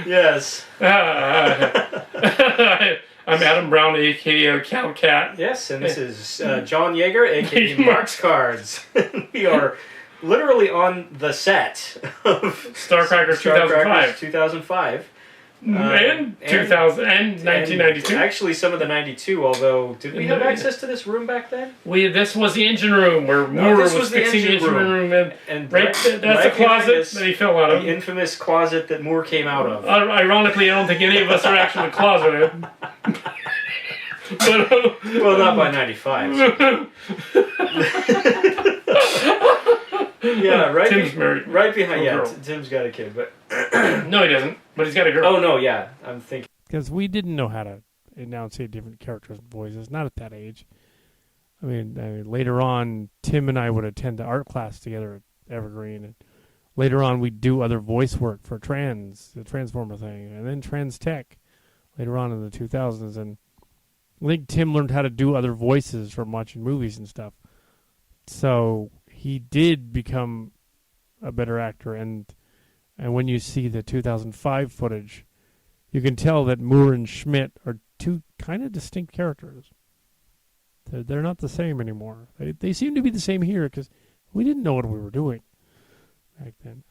Yes. I'm Adam Brown, a.k.a. Cow Cat. Yes, and this is John Yeager, a.k.a. Mark's Cards. We are literally on the set of Starcraft 2005. And 2000 and 1992. Actually, some of the 92. Although, did we have access to this room back then? This was the engine room where Moore was fixing the engine room, and that's the closet that he fell out of. The infamous closet that Moore came out of. Ironically, I don't think any of us are actually closeted. Well, not by 95. Yeah, right. Tim's married. Right behind. Yeah, Tim's got a kid, but no, he doesn't. But he's got a girl. Oh no, yeah. I'm thinking because we didn't know how to enunciate different characters' voices. Not at that age. I mean, later on, Tim and I would attend the art class together at Evergreen, and later on we'd do other voice work for the Transformer thing, and then Trans Tech later on in the 2000s. And I think Tim learned how to do other voices from watching movies and stuff. So he did become a better actor, and when you see the 2005 footage, you can tell that Moore and Schmidt are two kind of distinct characters. They're not the same anymore. They seem to be the same here because we didn't know what we were doing back then.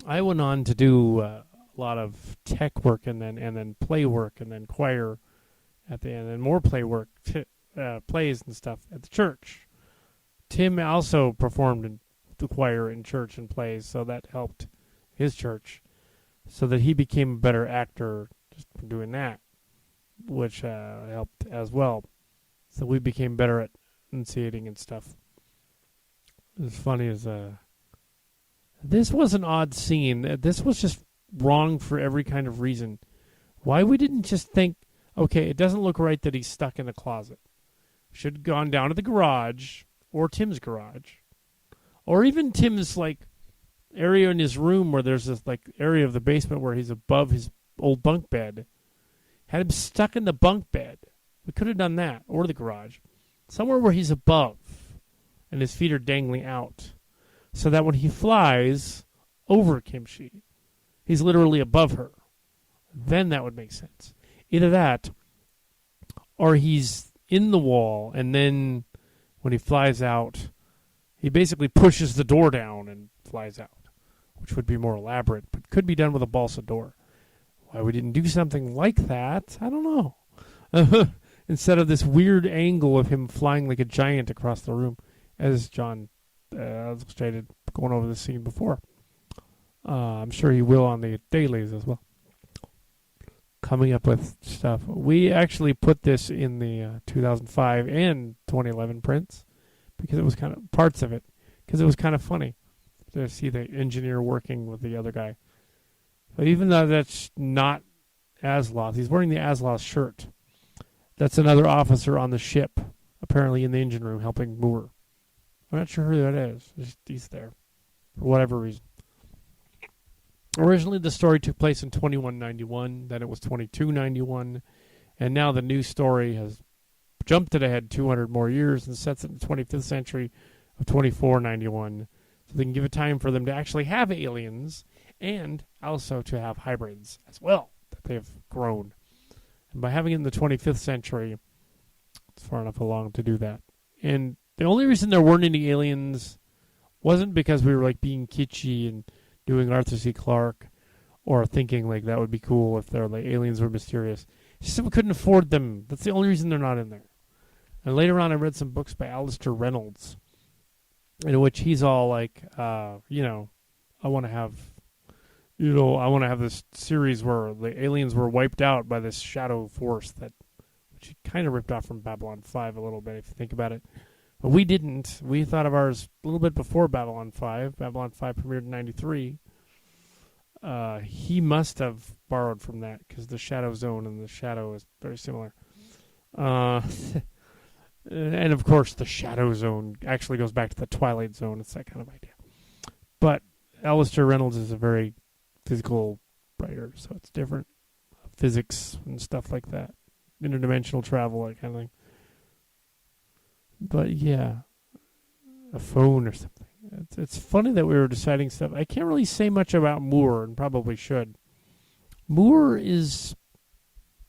I went on to do a lot of tech work and then play work and then choir at the end and more play work, plays and stuff at the church. Tim also performed in the choir in church and plays, so that helped his church, so that he became a better actor just from doing that, which helped as well. So we became better at enunciating and stuff. As funny as this was an odd scene. This was just wrong for every kind of reason. Why we didn't just think, okay, it doesn't look right that he's stuck in the closet. Should have gone down to the garage or Tim's garage, or even Tim's area in his room where there's this area of the basement where he's above his old bunk bed. Had him stuck in the bunk bed. We could have done that, or the garage, somewhere where he's above, and his feet are dangling out, so that when he flies over Kimchi, he's literally above her. Then that would make sense. Either that, or he's in the wall, and then when he flies out, he basically pushes the door down and flies out, which would be more elaborate, but could be done with a balsa door. Why we didn't do something like that, I don't know. Instead of this weird angle of him flying like a giant across the room, as John illustrated going over the scene before. I'm sure he will on the dailies as well. Coming up with stuff. We actually put this in the 2005 and 2011 prints because it was kind of parts of it, because it was kind of funny to see the engineer working with the other guy. But even though that's not Azloth, he's wearing the Azloth shirt. That's another officer on the ship, apparently in the engine room helping Moore. I'm not sure who that is. He's there for whatever reason. Originally, the story took place in 2191, then it was 2291, and now the new story has jumped it ahead 200 more years and sets it in the 25th century of 2491, so they can give it time for them to actually have aliens and also to have hybrids as well that they've grown. And by having it in the 25th century, it's far enough along to do that. And the only reason there weren't any aliens wasn't because we were being kitschy and doing Arthur C. Clarke or thinking that would be cool if their aliens were mysterious. It's just that we couldn't afford them. That's the only reason they're not in there. And later on I read some books by Alistair Reynolds in which he's all I want to have this series where the aliens were wiped out by this shadow force which he kind of ripped off from Babylon 5 a little bit if you think about it. But we didn't. We thought of ours a little bit before Babylon 5. Babylon 5 premiered in 93. He must have borrowed from that because the Shadow Zone and the Shadow is very similar. And of course, the Shadow Zone actually goes back to the Twilight Zone. It's that kind of idea. But Alistair Reynolds is a very physical writer, so it's different. Physics and stuff like that. Interdimensional travel, that kind of thing. But yeah, a phone or something. It's funny that we were deciding stuff. I can't really say much about Moore, and probably should. Moore is,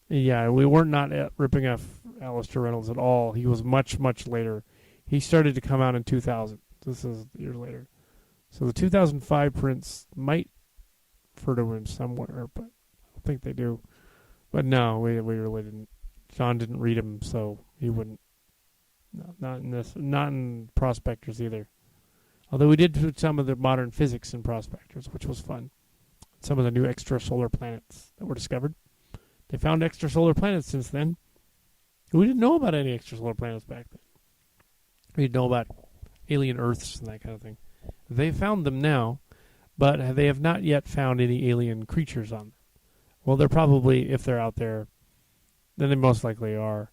yeah, we weren't not ripping off Alistair Reynolds at all. He was much, much later. He started to come out in 2000. This is a year later. So the 2005 prints might refer to him somewhere, but I don't think they do. But no, we really didn't. John didn't read him, so he wouldn't. No, not in this. Not in Prospectors either. Although we did put some of the modern physics in Prospectors, which was fun. Some of the new extrasolar planets that were discovered. They found extrasolar planets since then. We didn't know about any extrasolar planets back then. We didn't know about alien Earths and that kind of thing. They found them now, but they have not yet found any alien creatures on them. Well, they're probably, if they're out there, then they most likely are.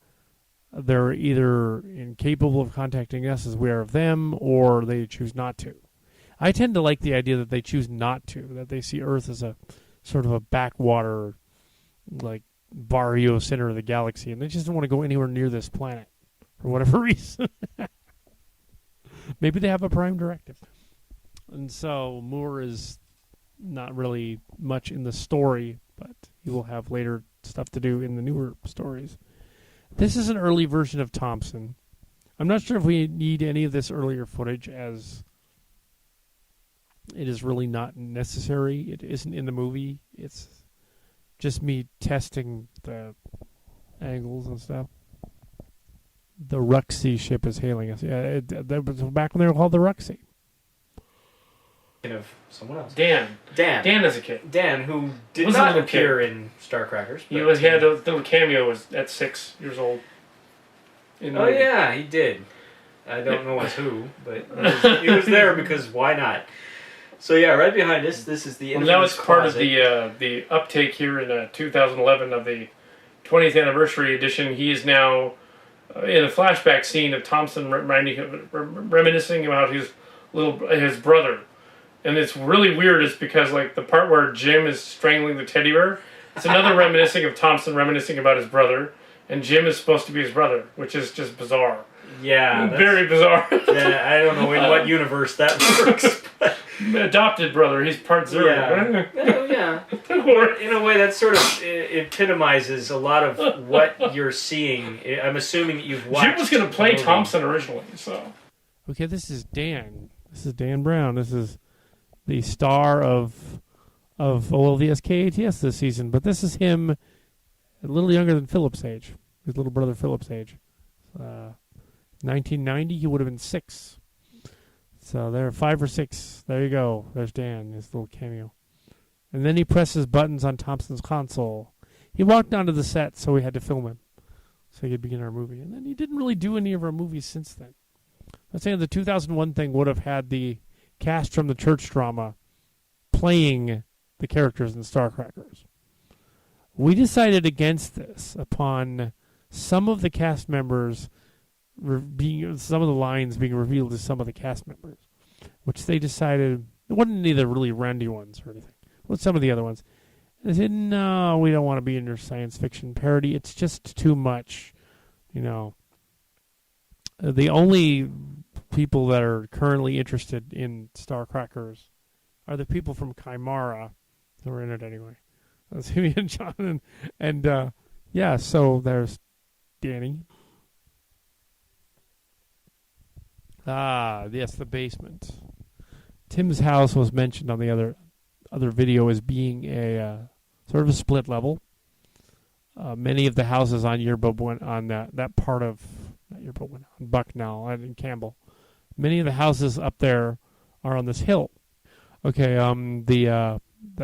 They're either incapable of contacting us as we are of them, or they choose not to. I tend to like the idea that they choose not to, that they see Earth as a sort of a backwater, like, barrio center of the galaxy, and they just don't want to go anywhere near this planet for whatever reason. Maybe they have a prime directive. And so Moore is not really much in the story, but he will have later stuff to do in the newer stories. This is an early version of Thompson. I'm not sure if we need any of this earlier footage, as it is really not necessary. It isn't in the movie. It's just me testing the angles and stuff. The Ruxy ship is hailing us. Yeah, that was back when they were called the Ruxy. Of someone else. Dan as a kid. Dan, who did not appear in Starcrackers. He had a little cameo at 6 years old. Oh yeah, he did. I don't know as who, but he was there because why not? So yeah, right behind us, this is the. Well, that was part of the uptake here in 2011 of the 20th anniversary edition. He is now in a flashback scene of Thompson reminiscing about his brother. And it's really weird is because, like, the part where Jim is strangling the teddy bear, it's another reminiscing of Thompson reminiscing about his brother, and Jim is supposed to be his brother, which is just bizarre. Yeah. Very bizarre. Yeah, I don't know in what universe that works. But adopted brother, he's part zero. Yeah. But in a way, that sort of epitomizes a lot of what you're seeing. I'm assuming that you've watched. Jim was going to play Thompson originally, so. Okay, this is Dan. This is Dan Brown. This is the star of OLVS KATS this season, but this is him a little younger than Philip's age, his little brother Philip's age. 1990, he would have been 6. So there, 5 or 6. There you go. There's Dan, his little cameo. And then he presses buttons on Thompson's console. He walked onto the set, so we had to film him so he could begin our movie. And then he didn't really do any of our movies since then. I'm saying the 2001 thing would have had the cast from the church drama playing the characters in Starcrackers. We decided against this upon some of the cast members some of the lines being revealed to some of the cast members, which they decided it wasn't any of the really randy ones or anything. Well, some of the other ones. They said, no, we don't want to be in your science fiction parody. It's just too much, The only people that are currently interested in Starcrackers are the people from Chimera who are in it anyway. That's me and John. And so there's Danny. Yes, the basement. Tim's house was mentioned on the other video as being a sort of a split level. Many of the houses on Yearboat went on that part of Yearboat went on Bucknell and in Campbell. Many of the houses up there are on this hill. Okay, the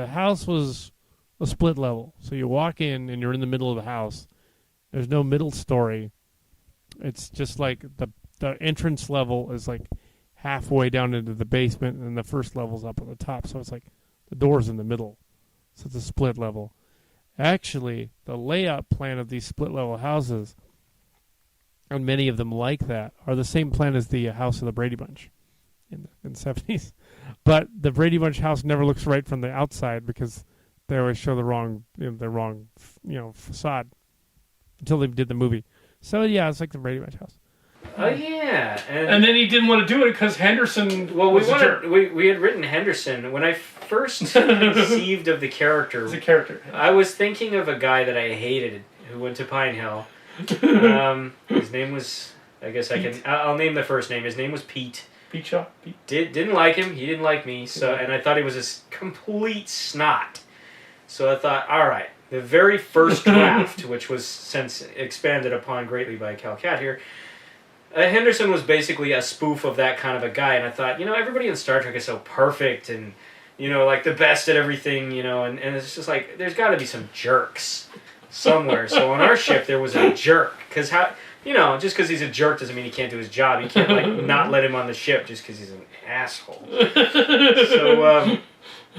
house was a split level, so you walk in and you're in the middle of the house. There's no middle story. It's just like the entrance level is like halfway down into the basement, and the first level's up at the top. So it's like the door's in the middle. So it's a split level. Actually, the layout plan of these split level houses, and many of them like that, are the same plan as the house of the Brady Bunch in the 70s. But the Brady Bunch house never looks right from the outside because they always show the wrong facade until they did the movie. So yeah, it's like the Brady Bunch house. Oh yeah, and then he didn't want to do it because Henderson. Well, was a jerk. we had written Henderson when I first conceived of the character. As a character, I was thinking of a guy that I hated who went to Pine Hill. His name was. I guess Pete. I'll name the first name. His name was Pete. Pete Shaw. Pete. Didn't like him. He didn't like me. So, and I thought he was a complete snot. So I thought, all right. The very first draft, which was since expanded upon greatly by Cal Cat here. Henderson was basically a spoof of that kind of a guy, and I thought, everybody in Star Trek is so perfect and, like the best at everything, and it's just like, there's got to be some jerks somewhere. So on our ship, there was a jerk, because just because he's a jerk doesn't mean he can't do his job. You can't, not let him on the ship just because he's an asshole. So,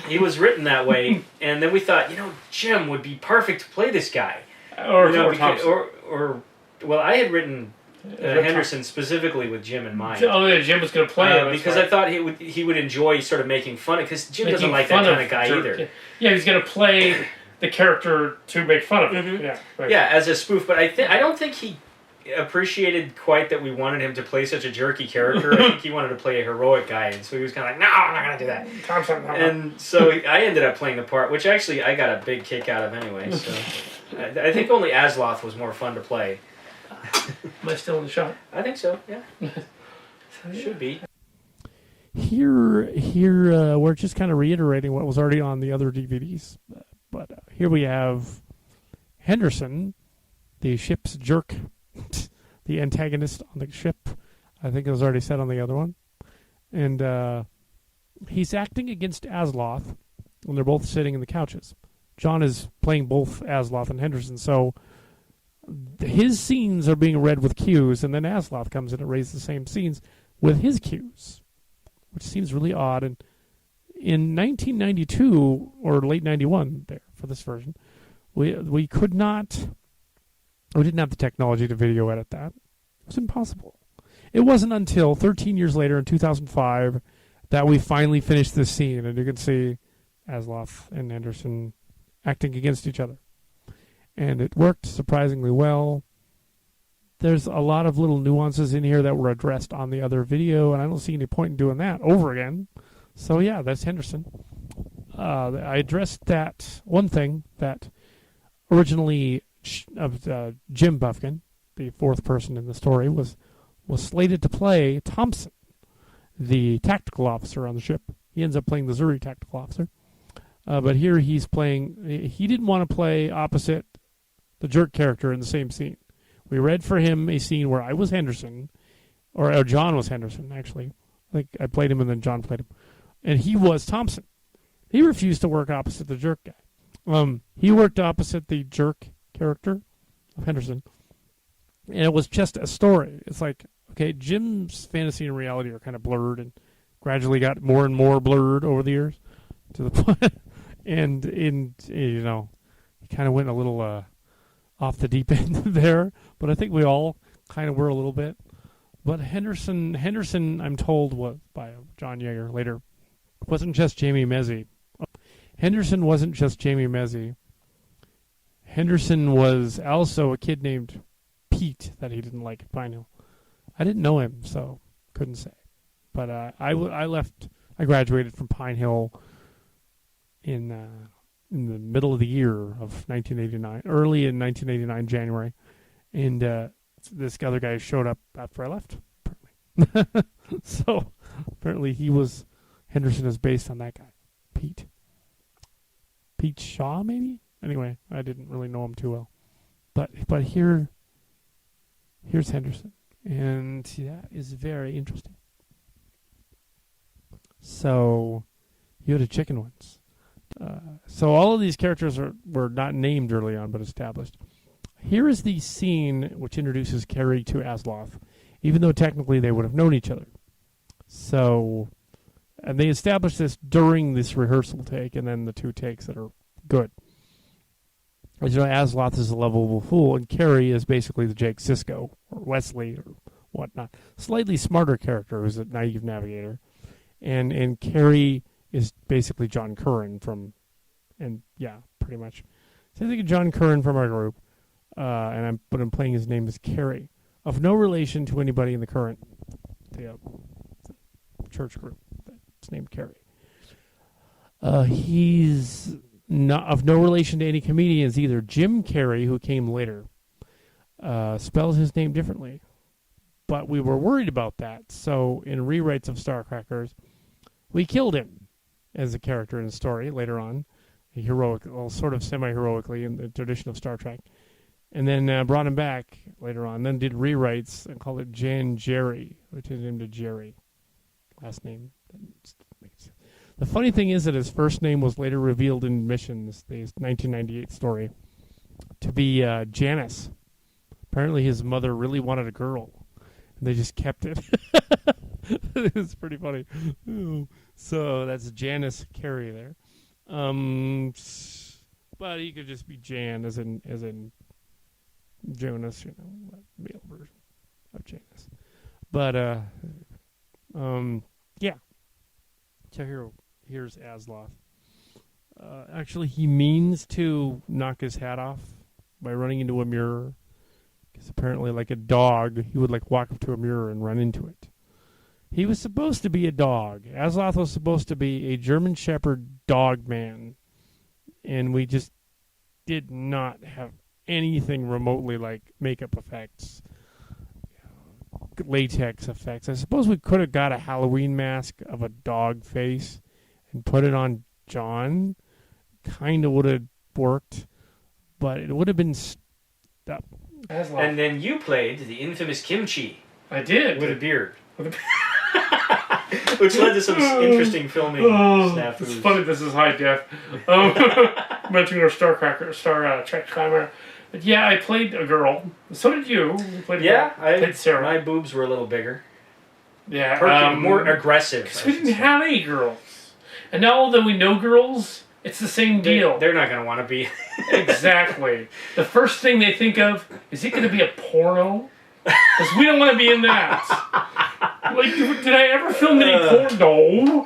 he was written that way, and then we thought, Jim would be perfect to play this guy. Or I had written... Henderson specifically with Jim in mind. Oh, yeah, Jim was going to play him. Because I thought he would enjoy sort of making fun of, because Jim doesn't like that kind of guy either. Yeah, he's going to play the character to make fun of him. Mm-hmm. Yeah, right. Yeah, as a spoof. But I don't think he appreciated quite that we wanted him to play such a jerky character. I think he wanted to play a heroic guy, and so he was kind of like, no, I'm not going to do that. And so I ended up playing the part, which actually I got a big kick out of anyway. So I think only Azloth was more fun to play. Am I still in the shot? I think so, yeah. Should be. Here, we're just kind of reiterating what was already on the other DVDs. But here we have Henderson, the ship's jerk, the antagonist on the ship. I think it was already said on the other one. And he's acting against Azloth when they're both sitting in the couches. John is playing both Azloth and Henderson, so his scenes are being read with cues, and then Azloth comes in and reads the same scenes with his cues, which seems really odd. And in 1992 or late 91, there for this version, we didn't have the technology to video edit that. It was impossible. It wasn't until 13 years later in 2005 that we finally finished this scene, and you can see Azloth and Henderson acting against each other. And it worked surprisingly well. There's a lot of little nuances in here that were addressed on the other video, and I don't see any point in doing that over again. So yeah, that's Henderson. I addressed that one thing that originally Jim Bufkin, the fourth person in the story, was slated to play Thompson, the tactical officer on the ship. He ends up playing the Zuri tactical officer. But here he didn't want to play opposite the jerk character in the same scene. We read for him a scene where I was Henderson, or John was Henderson, actually. Like I played him and then John played him. And he was Thompson. He refused to work opposite the jerk guy. He worked opposite the jerk character of Henderson. And it was just a story. It's like, okay, Jim's fantasy and reality are kind of blurred and gradually got more and more blurred over the years to the point. And he kind of went a little off the deep end there, but I think we all kind of were a little bit. But Henderson, I'm told, was by John Yeager later, wasn't just Jamie Mezzi. Henderson wasn't just Jamie Mezzi. Henderson was also a kid named Pete that he didn't like at Pine Hill. I didn't know him, so couldn't say. But I graduated from Pine Hill in the middle of the year of 1989, early in 1989, January. And this other guy showed up after I left, apparently. So apparently Henderson is based on that guy, Pete. Pete Shaw, maybe? Anyway, I didn't really know him too well. But here's Henderson. And that is very interesting. So you had a chicken once. So all of these characters were not named early on, but established. Here is the scene which introduces Carrie to Azloth, even though technically they would have known each other. So, and they established this during this rehearsal take, and then the two takes that are good. As you know, Azloth is a lovable fool, and Carrie is basically the Jake Sisko, or Wesley, or whatnot. Slightly smarter character who's a naive navigator. And Carrie is basically John Curran pretty much. So I think of John Curran from our group, but I'm playing his name as Carrie. of no relation to anybody in the current church group that's named Carrie. He's not of no relation to any comedians either. Jim Carrey, who came later, spells his name differently. But we were worried about that, so in rewrites of Starcrackers, we killed him as a character in the story later on, sort of semi-heroically in the tradition of Star Trek, and then brought him back later on. Then did rewrites and called it Jan Jerry, which is him to Jerry, last name. The funny thing is that his first name was later revealed in Missions, the 1998 story, to be Janice. Apparently, his mother really wanted a girl. They just kept it. It's pretty funny. So that's Janice Carey there. But he could just be Jan, as in Jonas, male version of Janice. But yeah. So here's Azloth. Actually, he means to knock his hat off by running into a mirror. Because apparently, like a dog, he would walk up to a mirror and run into it. He was supposed to be a dog. Azloth was supposed to be a German Shepherd dog man. And we just did not have anything remotely like makeup effects, latex effects. I suppose we could have got a Halloween mask of a dog face and put it on John. Kind of would have worked, but it would have been stuck. And then you played the infamous Kimchi. I did. With a beard. Which led to some interesting filming snafus. It's funny this is high def. Mentioning our Star Trek camera. But yeah, I played a girl. So did you. You played I played Sarah. My boobs were a little bigger. Yeah. More aggressive. Because we didn't have any girls. And now, although we know girls, it's the same deal. They're not going to want to be. Exactly. The first thing they think of, is it going to be a porno? Because we don't want to be in that. Did I ever film any porn? No.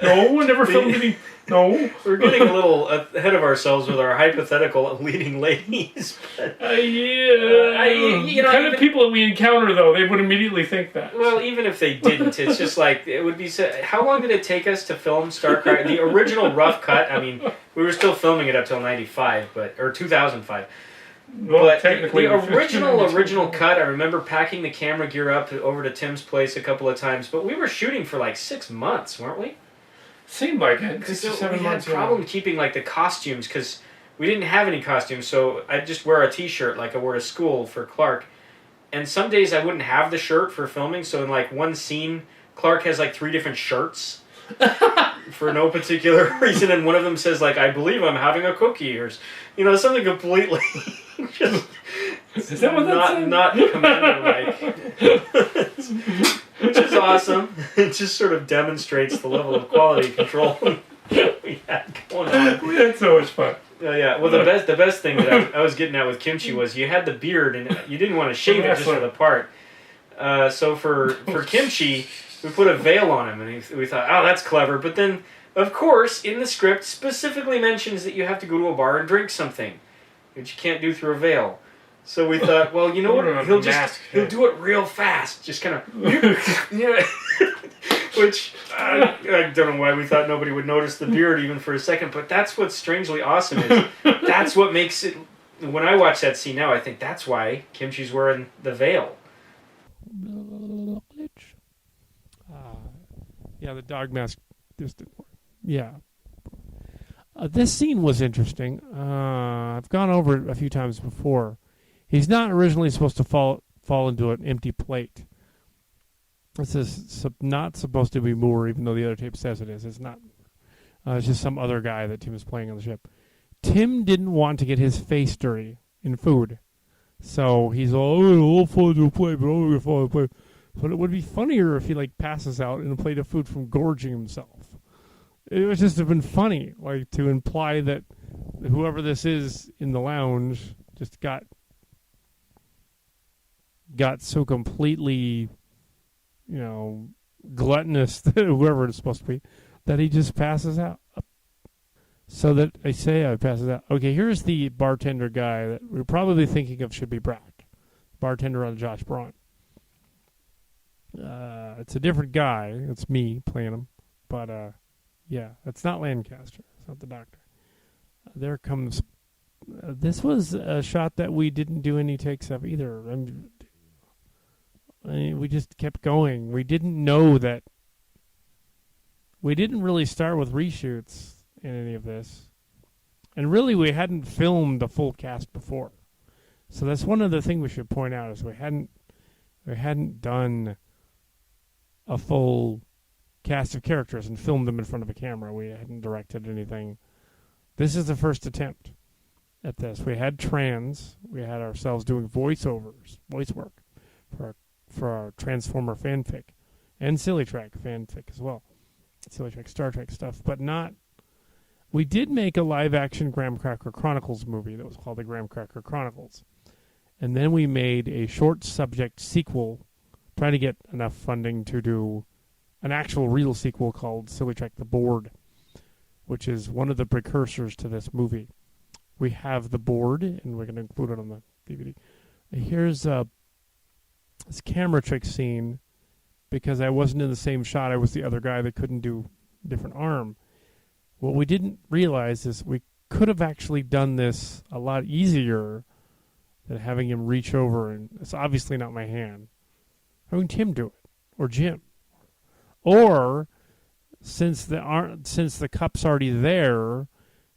No, I never filmed any. No. We're getting a little ahead of ourselves with our hypothetical leading ladies. But, the kind of people that we encounter, though, they would immediately think that. Well, even if they didn't, it's just it would be. How long did it take us to film Starcraft? The original rough cut. I mean, we were still filming it up till 95, or 2005. Well, but technically, the original cut, I remember packing the camera gear up over to Tim's place a couple of times, but we were shooting for 6 months, weren't we? Seemed like it. Because we had a problem keeping the costumes, because we didn't have any costumes, so I'd just wear a t-shirt like I wore to school for Clark. And some days I wouldn't have the shirt for filming, so in one scene, Clark has 3 different shirts for no particular reason, and one of them says I believe I'm having a cookie, or something completely just is that what not commander-like. Which is awesome. It just sort of demonstrates the level of quality control we had going on. We had so much fun. Yeah. Well, the best thing that I was getting at with Kimchi was you had the beard and you didn't want to shave it just for the part. So for Kimchi, we put a veil on him, and we thought, oh, that's clever. But then, of course, in the script specifically mentions that you have to go to a bar and drink something, which you can't do through a veil. So we thought, well, you know what? He'll do it real fast, just kind of, yeah. Which I don't know why we thought nobody would notice the beard even for a second, but that's what's strangely awesome is that's what makes it. When I watch that scene now, I think that's why Kimchi's wearing the veil. Yeah, the dog mask just didn't work. Yeah. This scene was interesting. I've gone over it a few times before. He's not originally supposed to fall into an empty plate. This is not supposed to be Moore, even though the other tape says it is. It's not. It's just some other guy that Tim is playing on the ship. Tim didn't want to get his face dirty in food. So he's I'll fall into a plate, but I'm going to fall into a plate. But it would be funnier if he passes out in a plate of food from gorging himself. It would just have been funny, to imply that whoever this is in the lounge just got so completely, gluttonous, whoever it's supposed to be, that he just passes out. So that I passes out. Okay, here's the bartender guy that we're probably thinking of should be Brack. bartender on Josh Braun. It's a different guy. It's me playing him. But, yeah, it's not Lancaster. It's not the doctor. There comes... this was a shot that we didn't do any takes of either. We just kept going. We didn't know that... we didn't really start with reshoots in any of this. And really, we hadn't filmed the full cast before. So that's one other thing we should point out is we hadn't done a full cast of characters and filmed them in front of a camera. We hadn't directed anything. This is the first attempt at this. We had trans. We had ourselves doing voice work for our Transformer fanfic and Silly Track fanfic as well. Silly Track Star Trek stuff, but not... we did make a live-action Graham Cracker Chronicles movie that was called The Graham Cracker Chronicles. And then we made a short subject sequel, trying to get enough funding to do an actual real sequel called Silly Track The Board, which is one of the precursors to this movie. We have the board, and we're going to include it on the DVD. Here's this camera trick scene, because I wasn't in the same shot. I was the other guy that couldn't do a different arm. What we didn't realize is we could have actually done this a lot easier than having him reach over, and it's obviously not my hand. Having Tim do it, or Jim. Or, since the cup's already there,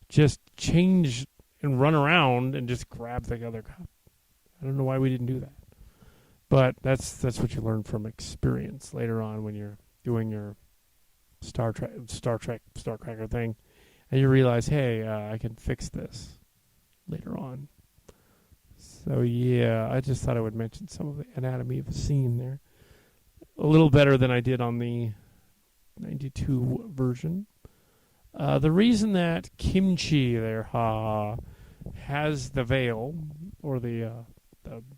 just change and run around and just grab the other cup. I don't know why we didn't do that. But that's what you learn from experience later on when you're doing your Star Trek, Starcracker thing, and you realize, hey, I can fix this later on. So yeah, I just thought I would mention some of the anatomy of the scene there. A little better than I did on the 92 version. The reason that Kimchi there, has the veil, or the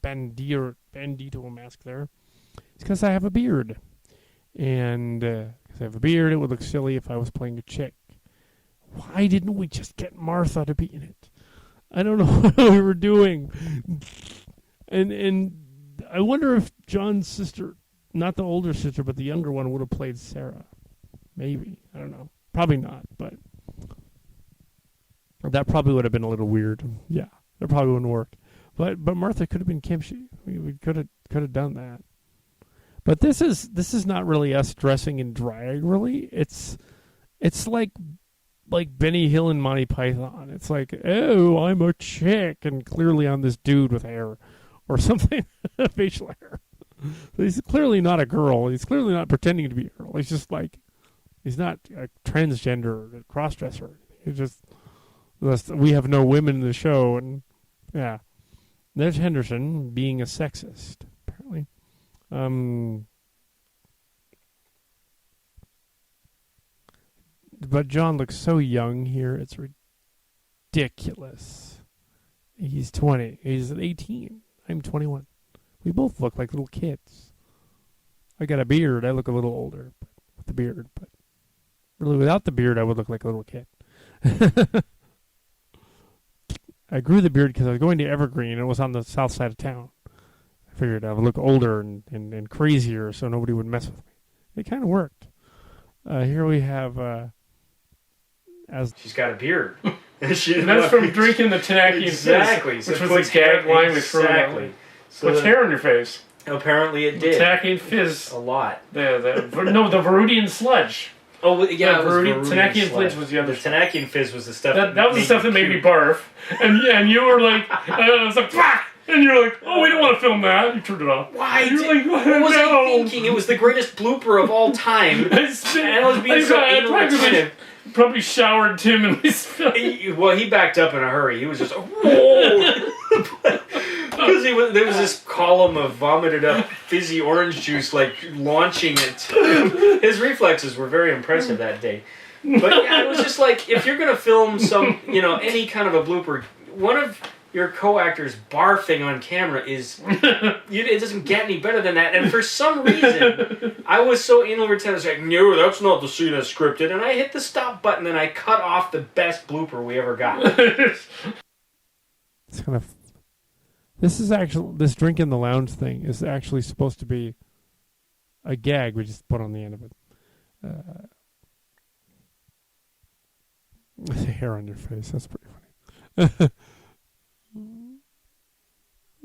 bandito mask there, is because I have a beard. And because I have a beard, it would look silly if I was playing a chick. Why didn't we just get Martha to be in it? I don't know what we were doing. And I wonder if John's sister, not the older sister, but the younger one, would have played Sarah. Maybe. I don't know. Probably not, but that probably would have been a little weird. Yeah, that probably wouldn't work. But Martha could have been Kimchi. We could have done that. But this is not really us dressing in drag, really. It's like Benny Hill and Monty Python. It's like, oh, I'm a chick, and clearly I'm this dude with hair or something, facial hair. So he's clearly not a girl. He's clearly not pretending to be a girl. He's just like, he's not a transgender or cross-dresser. He's just, we have no women in the show, and yeah. There's Henderson being a sexist, apparently. But John looks so young here. It's ridiculous. He's 20. He's 18. I'm 21. We both look like little kids. I got a beard. I look a little older with the beard. But really, without the beard, I would look like a little kid. I grew the beard because I was going to Evergreen, and it was on the south side of town. I figured I would look older and crazier so nobody would mess with me. It kind of worked. Here we have... She's got a beard. That's from drinking the Tenakian exactly. Fizz, which was the gag line we threw out. So puts hair on your face. Apparently it did. Tenakian Fizz. A lot. The Verudian Sludge. Oh, yeah, Tenakian Fizz was the other stuff. The Tenakian Fizz was the stuff that was the stuff that made me barf. And you were like, I was like, fuck! And you're like, oh, we don't want to film that. You turned it off. Why? What was I thinking? It was the greatest blooper of all time. And I was being so anal. Probably showered Tim and we spilled. Well, he backed up in a hurry. He was just, whoa! Because there was this column of vomited up fizzy orange juice, like, launching it. His reflexes were very impressive that day. But yeah, it was just like, if you're going to film any kind of a blooper, one of your co-actors barfing on camera it doesn't get any better than that. And for some reason, I was so anal retentive, I was like, no, that's not the scene that's scripted. And I hit the stop button and I cut off the best blooper we ever got. It's kind of This drink in the lounge thing is actually supposed to be a gag we just put on the end of it. The hair on your face, that's pretty funny.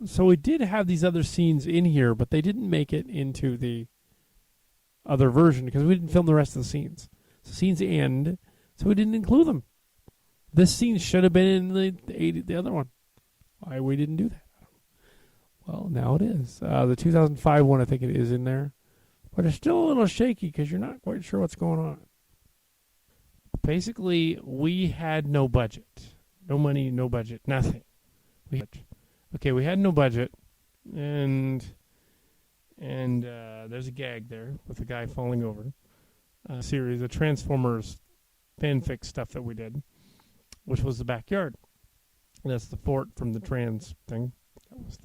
So we did have these other scenes in here, but they didn't make it into the other version because we didn't film the rest of the scenes. So scenes end, so we didn't include them. This scene should have been in the other one. Why we didn't do that? Well, now it is. The 2005 one, I think it is in there. But it's still a little shaky because you're not quite sure what's going on. Basically, we had no budget. No money, no budget, nothing. We had no budget, and there's a gag there with a guy falling over. A series of Transformers fanfic stuff that we did, which was the backyard. And that's the fort from the trans thing. That was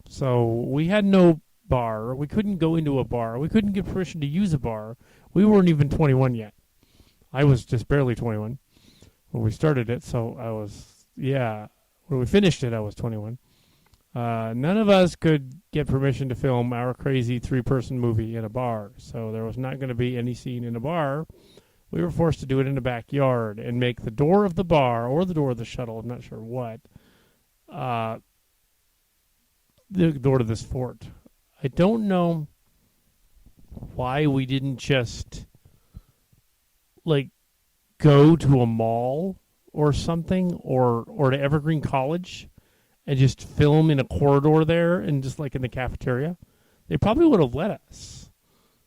So we had no bar. We couldn't go into a bar. We couldn't get permission to use a bar. We weren't even 21 yet. I was just barely 21 when we started it. So I was, when we finished it, I was 21. None of us could get permission to film our crazy 3-person movie in a bar. So there was not going to be any scene in a bar. We were forced to do it in the backyard and make the door of the bar or the door of the shuttle, I'm not sure what, the door to this fort. I don't know why we didn't just, go to a mall or something or to Evergreen College and just film in a corridor there and just in the cafeteria. They probably would have let us.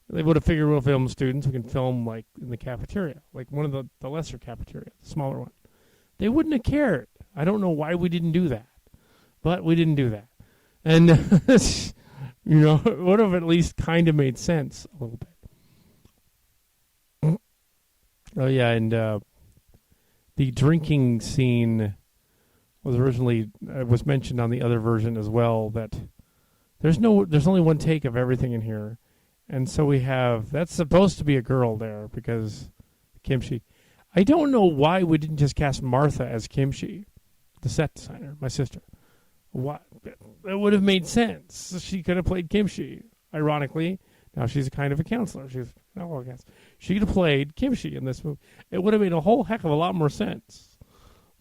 They would have figured we'll film students. We can film in the cafeteria, one of the lesser cafeteria, the smaller one. They wouldn't have cared. I don't know why we didn't do that, but we didn't do that. And, it would have at least kind of made sense a little bit. Oh, yeah, and the drinking scene was originally was mentioned on the other version as well, that there's only one take of everything in here. And so we have, that's supposed to be a girl there because Kimchi. I don't know why we didn't just cast Martha as Kimchi, the set designer, my sister. What? That would have made sense. She could have played Kimchi. Ironically, now she's a kind of a counselor. She could have played Kimchi in this movie. It would have made a whole heck of a lot more sense.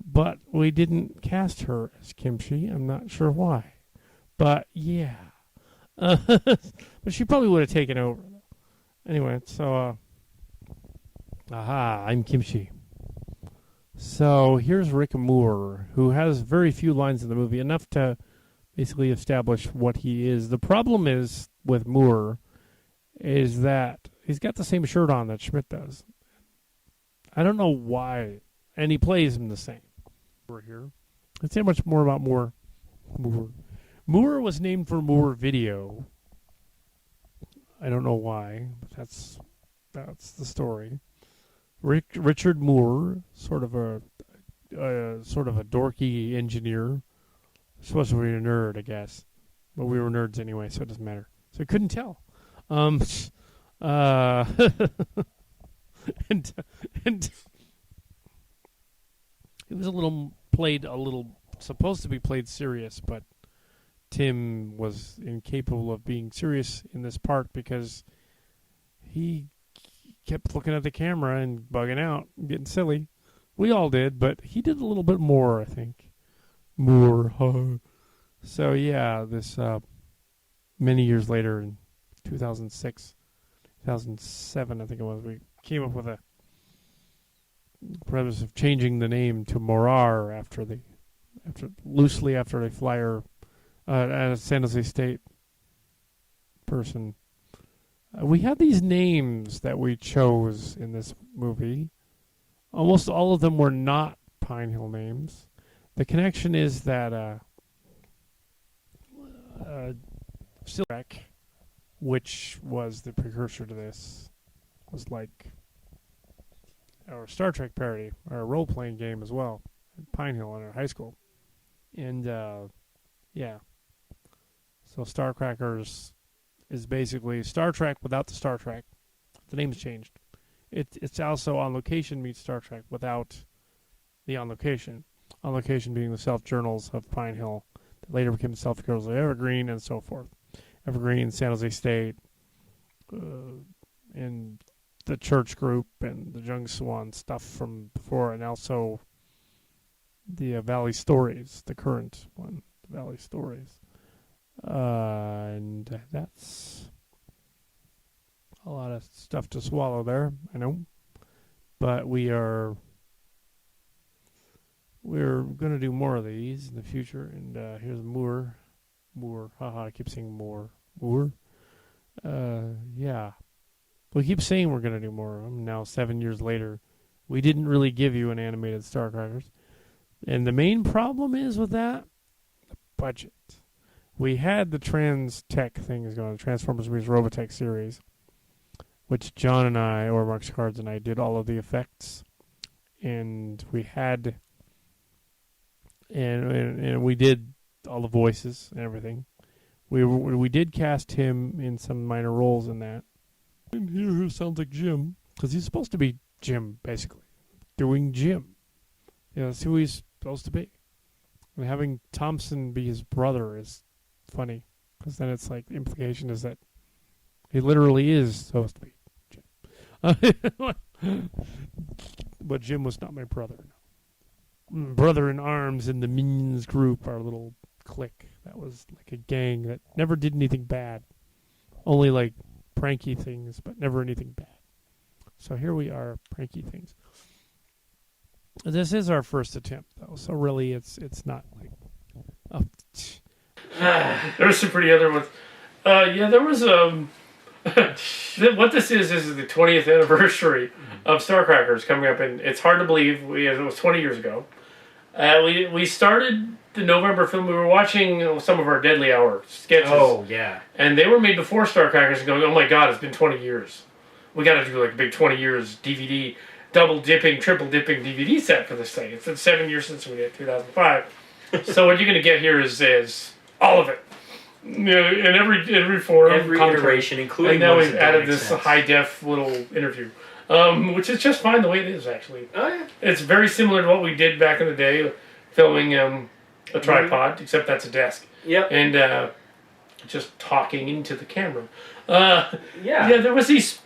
But we didn't cast her as Kimchi. I'm not sure why. But yeah. But she probably would have taken over. Anyway, so I'm Kimchi. So here's Rick Moore, who has very few lines in the movie, enough to basically establish what he is. The problem is with Moore is that he's got the same shirt on that Schmidt does. I don't know why, and he plays him the same. We're here. Let's say much more about Moore. Moore was named for Moore Video. I don't know why, but that's the story. Richard Moore, sort of a dorky engineer, supposed to be a nerd, I guess, but we were nerds anyway, so it doesn't matter. So I couldn't tell. And it was supposed to be played serious, but Tim was incapable of being serious in this part because he kept looking at the camera and bugging out, getting silly. We all did, but he did a little bit more, I think. More. So yeah, this many years later in 2006, 2007, I think it was, we came up with a premise of changing the name to Morar after they fly her a San Jose State person. We had these names that we chose in this movie. Almost all of them were not Pine Hill names. The connection is that Shuttlecraft, which was the precursor to this, was like our Star Trek parody, our role-playing game as well, in Pine Hill in our high school. And, yeah. So Starcrackers is basically Star Trek without the Star Trek. The name's changed. It's also On Location meets Star Trek without the On Location. On Location being the self-journals of Pine Hill that later became the South Girls of Evergreen, and so forth. Evergreen, San Jose State, and the church group, and the Jung Swan stuff from before, and also the Valley Stories, the current one, the Valley Stories. And that's a lot of stuff to swallow there, I know. But we're going to do more of these in the future. And here's Moore. Haha, I keep saying Moore. Yeah. We keep saying we're going to do more of them. Now, 7 years later, we didn't really give you an animated Starcrafters. And the main problem is with that, the budget. We had the Trans Tech things going, the Transformers vs. Robotech series, which John and I, or Mark's Cards and I, did all of the effects. And we had... And we did all the voices and everything. We did cast him in some minor roles in that. And here who sounds like Jim, because he's supposed to be Jim, basically, doing Jim. Yeah, that's who he's supposed to be. And having Thompson be his brother is funny, because then it's like the implication is that he literally is supposed to be Jim. But Jim was not my brother. Brother in Arms in the Minions group, our little clique. That was like a gang that never did anything bad. Only like pranky things, but never anything bad. So here we are, pranky things. This is our first attempt, though, so really it's not like... Oh. There's some pretty other ones. Yeah, there was... what this is the 20th anniversary of Starcrackers coming up, and it's hard to believe it was 20 years ago. We started the November film. We were watching some of our Deadly Hour sketches. Oh, yeah. And they were made before Starcrackers, and going, oh my god, it's been 20 years. We got to do like a big 20 years DVD, double dipping, triple dipping DVD set for this thing. It's been 7 years since we did 2005. So what you're going to get here is all of it. You know, in every form, every iteration, including. And now we've added this high def little interview, which is just fine the way it is. Actually, oh yeah, it's very similar to what we did back in the day, filming a tripod, except that's a desk. Yep. And just talking into the camera. Yeah. There was these.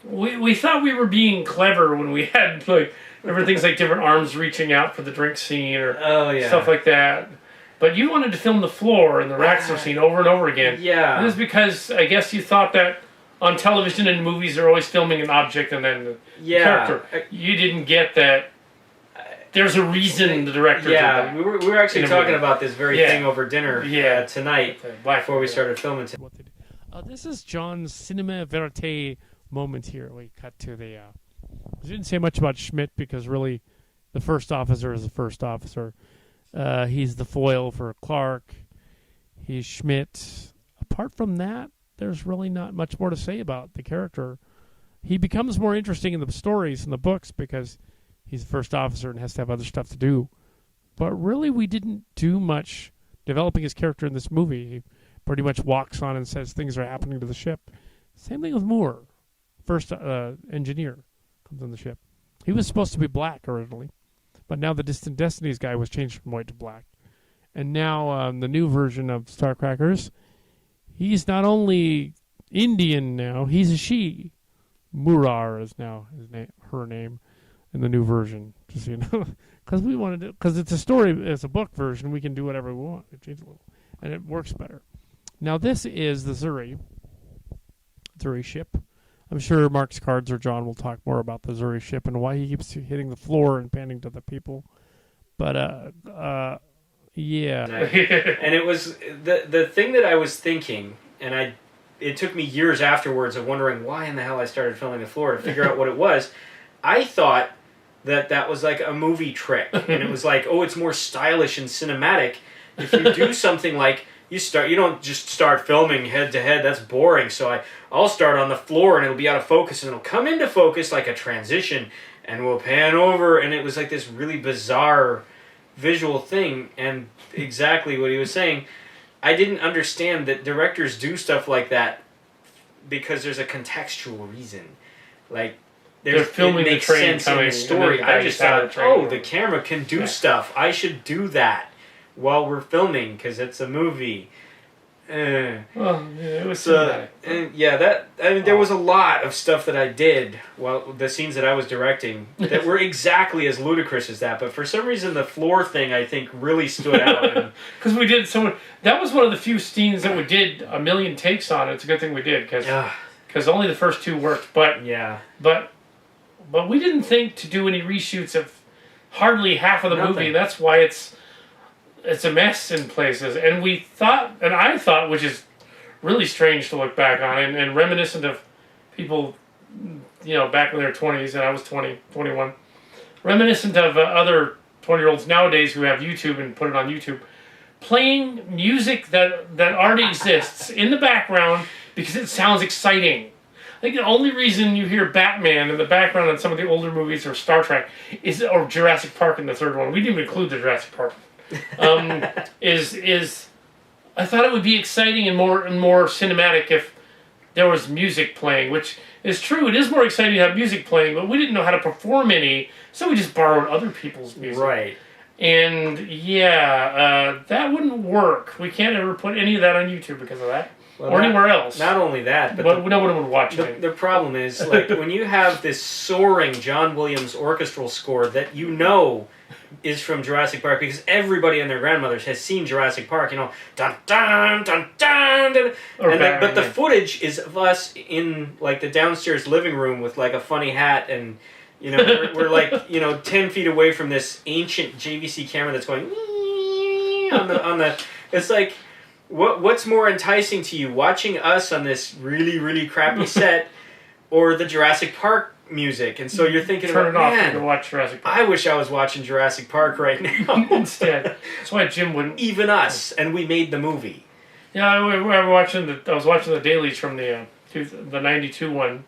We thought we were being clever when we had like everything's like different arms reaching out for the drink scene or stuff like that. But you wanted to film the floor in the Raxler scene over and over again. Yeah. And this is because I guess you thought that on television and movies they're always filming an object and then the character. You didn't get that. There's a reason the director did that. We were actually talking about this very thing over dinner tonight before we started filming. This is John's cinema verite moment here. We cut to the... I didn't say much about Schmidt because really the first officer is the first officer. He's the foil for Clark. He's Schmidt. Apart from that, there's really not much more to say about the character. He becomes more interesting in the stories and the books because he's the first officer and has to have other stuff to do. But really, we didn't do much developing his character in this movie. He pretty much walks on and says things are happening to the ship. Same thing with Moore. First engineer comes on the ship. He was supposed to be black originally. But now the Distant Destinies guy was changed from white to black. And now the new version of Starcrackers, he's not only Indian now, he's a she. Murar is now her name in the new version. Just so you know. Because we wanted to, because it's a story, it's a book version, we can do whatever we want. Change a little. And it works better. Now this is the Zuri ship. I'm sure Mark's Cards or John will talk more about the Zuri ship and why he keeps hitting the floor and panning to the people. But, yeah. And it was the thing that I was thinking, and it took me years afterwards of wondering why in the hell I started filming the floor to figure out what it was. I thought that was like a movie trick. And it was like, oh, it's more stylish and cinematic. If you do something like... You don't just start filming head to head. That's boring. So I'll start on the floor and it'll be out of focus and it'll come into focus like a transition and we'll pan over and it was like this really bizarre visual thing. And exactly what he was saying, I didn't understand that directors do stuff like that because there's a contextual reason. Like they're filming the train coming in the story. I just thought, the camera can do stuff. I should do that. while we're filming because it's a movie. Well, yeah, it was So, cinematic. there was a lot of stuff that I did while the scenes that I was directing that were exactly as ludicrous as that. But for some reason, the floor thing I think really stood out. Because we did so. That was one of the few scenes that we did a million takes on. It's a good thing we did because only the first two worked. But yeah, but we didn't think to do any reshoots of hardly half of the movie. And that's why it's a mess in places. And we thought, and I thought, which is really strange to look back on and reminiscent of people, back in their 20s, and I was 20, 21, reminiscent of other 20-year-olds nowadays who have YouTube and put it on YouTube, playing music that already exists in the background because it sounds exciting. I think the only reason you hear Batman in the background in some of the older movies or Star Trek or Jurassic Park in the third one, we didn't even include the Jurassic Park, is I thought it would be exciting and more cinematic if there was music playing, which is true. It is more exciting to have music playing, but we didn't know how to perform any, so we just borrowed other people's music. right. And that wouldn't work. We can't ever put any of that on YouTube because of that. Well, or anywhere else. Not only that, but no one would watch it. The problem is, like, when you have this soaring John Williams orchestral score that is from Jurassic Park, because everybody and their grandmothers has seen Jurassic Park, dun dun dun dun dun, but the footage is of us in like the downstairs living room with like a funny hat, and we're like 10 feet away from this ancient JVC camera that's going on the. It's like. What's more enticing to you, watching us on this really, really crappy set, or the Jurassic Park music? And so you're thinking, turn it off and watch Jurassic Park. I wish I was watching Jurassic Park right now. Instead, that's why Jim wouldn't. Even us, and we made the movie. Yeah, I was watching the dailies from the '92 one,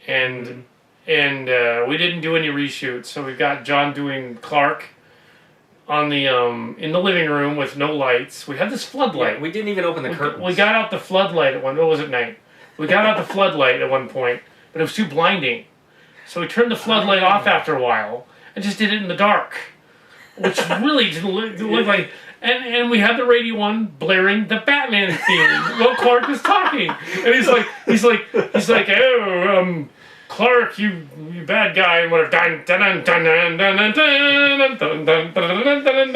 and we didn't do any reshoots, so we got John doing Clark. On the in the living room with no lights. We had this floodlight. Yeah, we didn't even open the curtains. We got out the floodlight at one. What was it, night? We got out the floodlight at one point, but it was too blinding. So we turned the floodlight off after a while and just did it in the dark, which really didn't look like. And we had the radio on blaring the Batman theme while Clark was talking, and he's like, oh. Clark, you bad guy, and whatever.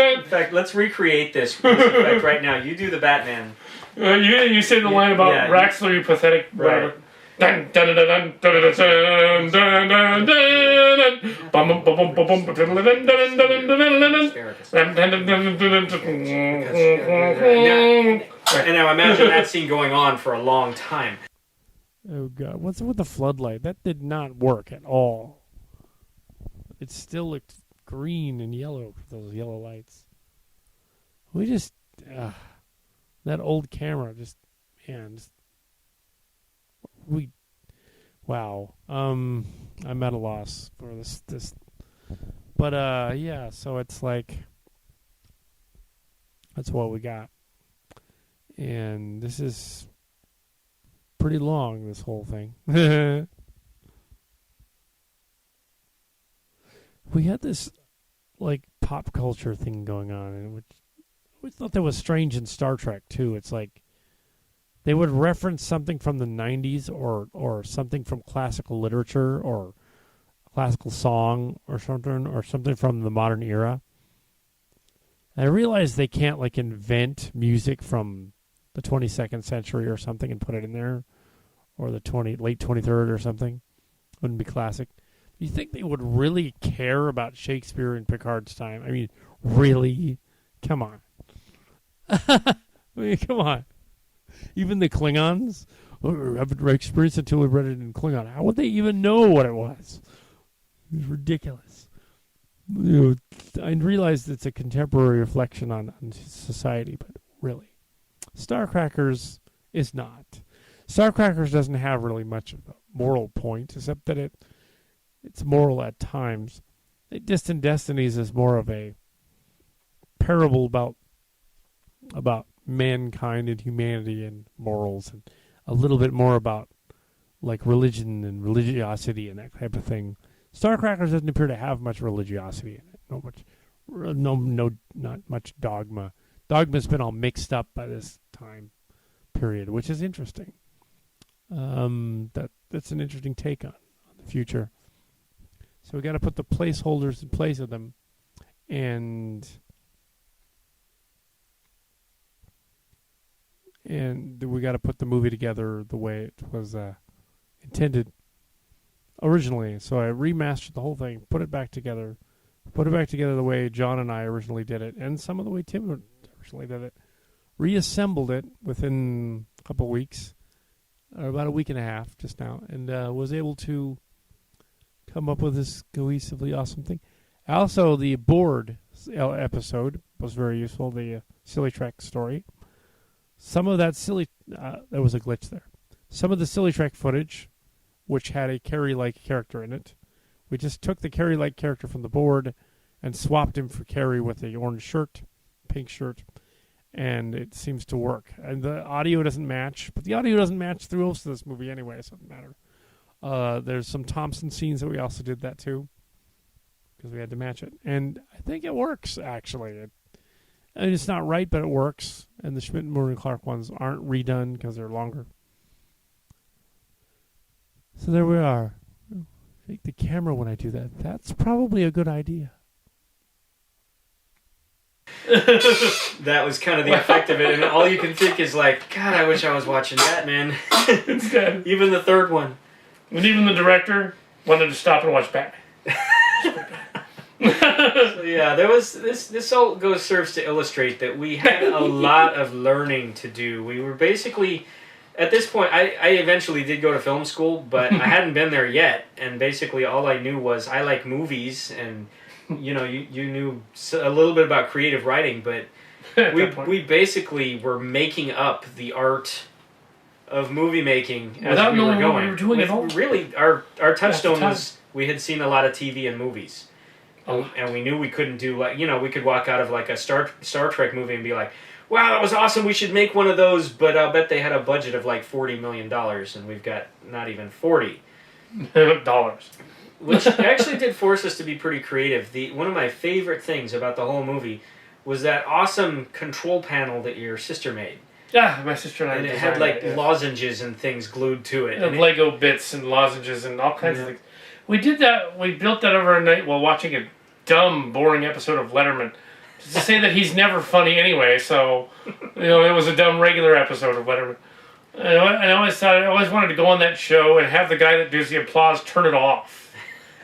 In fact, let's recreate this effect right now. You do the Batman. You say the line about Raxler, you pathetic. Right. And now imagine that scene going on for a long time. Oh God, what's with the floodlight? That did not work at all. It still looked green and yellow with those yellow lights. We just, that old camera wow. I'm at a loss for this. But yeah, so it's like, that's what we got. And this is pretty long, this whole thing. We had this like pop culture thing going on, and which we thought that was strange in Star Trek too. It's like they would reference something from the 90s or something from classical literature or a classical song or something from the modern era. And I realized they can't like invent music from the 22nd century or something and put it in there, or the late 23rd or something. Wouldn't be classic. You think they would really care about Shakespeare in Picard's time? I mean, really? Come on. Come on. Even the Klingons? I haven't experienced it until we read it in Klingon. How would they even know what it was? It was ridiculous. I realized it's a contemporary reflection on society, but really. Starcrackers is not. Starcrackers doesn't have really much of a moral point, except that it's moral at times. Distant Destinies is more of a parable about mankind and humanity and morals, and a little bit more about like religion and religiosity and that type of thing. Starcrackers doesn't appear to have much religiosity in it, not much No, not much Dogma. Dogma's been all mixed up by this time period, which is interesting. That's an interesting take on the future. So we got to put the placeholders in place of them, and we got to put the movie together the way it was intended originally. So I remastered the whole thing, put it back together the way John and I originally did it, and some of the way Tim originally did it. Reassembled it within a couple weeks, or about a week and a half just now, and was able to come up with this cohesively awesome thing. Also, the board episode was very useful, the Silly Trek story. Some of that there was a glitch there. Some of the Silly Trek footage, which had a Carrie-like character in it, we just took the Carrie-like character from the board and swapped him for Carrie with a orange shirt, pink shirt, and it seems to work. And the audio doesn't match, but the audio doesn't match through most of this movie anyway, so it doesn't matter. There's some Thompson scenes that we also did that too, because we had to match it. And I think it works, actually. It's not right, but it works. And the Schmidt, Moore, and Clark ones aren't redone because they're longer. So there we are. Take the camera when I do that. That's probably a good idea. That was kind of the effect of it, and all you can think is like, God, I wish I was watching that, man. Instead. Even the third one. And even the director wanted to stop and watch Batman. So yeah, there was this all serves to illustrate that we had a lot of learning to do. We were basically, at this point, I eventually did go to film school, but I hadn't been there yet, and basically all I knew was I like movies, and you knew a little bit about creative writing, but we basically were making up the art of movie making as without we were knowing going. what we were doing at all. Really, our touchstone was we had seen a lot of TV and movies. And we knew we couldn't do, like, we could walk out of like a Star Trek movie and be like, wow, that was awesome, we should make one of those, but I'll bet they had a budget of like $40 million, and we've got not even 40 dollars. Which actually did force us to be pretty creative. One of my favorite things about the whole movie was that awesome control panel that your sister made. Yeah, my sister and I. And it had like lozenges and things glued to it. And Lego bits and lozenges and all kinds of things. We did that. We built that over a night while watching a dumb, boring episode of Letterman. To say that he's never funny anyway, so it was a dumb regular episode of Letterman. And I always wanted to go on that show and have the guy that does the applause turn it off,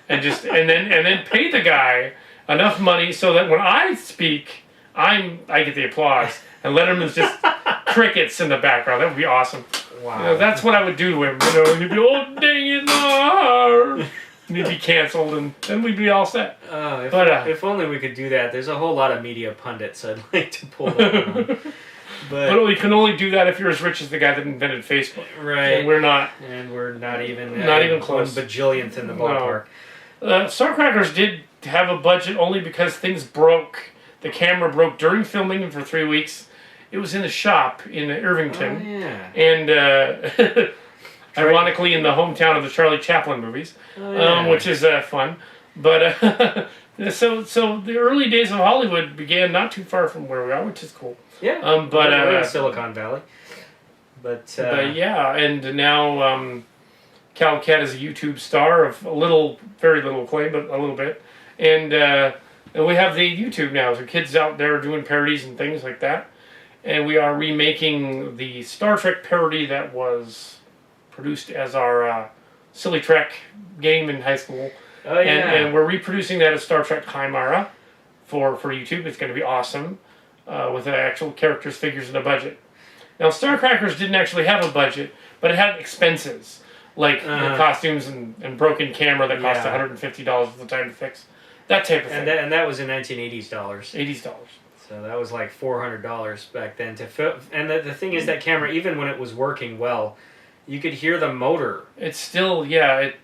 and then pay the guy enough money so that when I speak, I get the applause, and Letterman's just crickets in the background. That would be awesome. Wow. That's what I would do to him. And he'd be, oh, dang it, no. And he'd be canceled, and then we'd be all set. If only we could do that. There's a whole lot of media pundits I'd like to pull that on. But we can only do that if you're as rich as the guy that invented Facebook. Right. And we're not. And we're not even close. 1 bajillionth in the ballpark. Starcrackers did have a budget only because things broke. The camera broke during filming and for 3 weeks. It was in the shop in Irvington. Oh, yeah. And ironically in the hometown of the Charlie Chaplin movies, which is fun. But so the early days of Hollywood began not too far from where we are, which is cool. Yeah, we're in Silicon Valley. But yeah, and now Cal Cat is a YouTube star of very little acclaim, but a little bit. And we have the YouTube now, so kids out there doing parodies and things like that. And we are remaking the Star Trek parody that was produced as our Silly Trek game in high school. Oh, yeah. And we're reproducing that as Star Trek Chimera for YouTube. It's going to be awesome with the actual characters, figures, and a budget. Now, Starcrackers didn't actually have a budget, but it had expenses, like the costumes and broken camera that cost $150 at the time to fix. That type of thing. And that was in 1980s dollars. $80. So that was like $400 back then to film. And the thing is, that camera, even when it was working well, you could hear the motor. It's still, it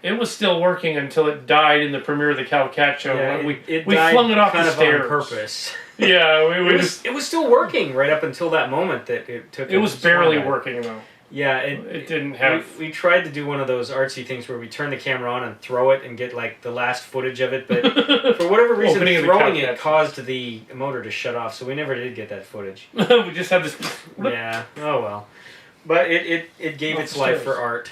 was still working until it died in the premiere of the Cal Cat show. Yeah, we died flung it off kind the of stairs. on purpose. Yeah, it was still working right up until that moment that it took. It was barely working though. Yeah, It didn't have. We tried to do one of those artsy things where we turn the camera on and throw it and get like the last footage of it, but for whatever reason, Opening of the throwing couch, it caused the motor to shut off, so we never did get that footage. We just had this. Yeah. Oh well. But it gave Off its the life stairs. for art,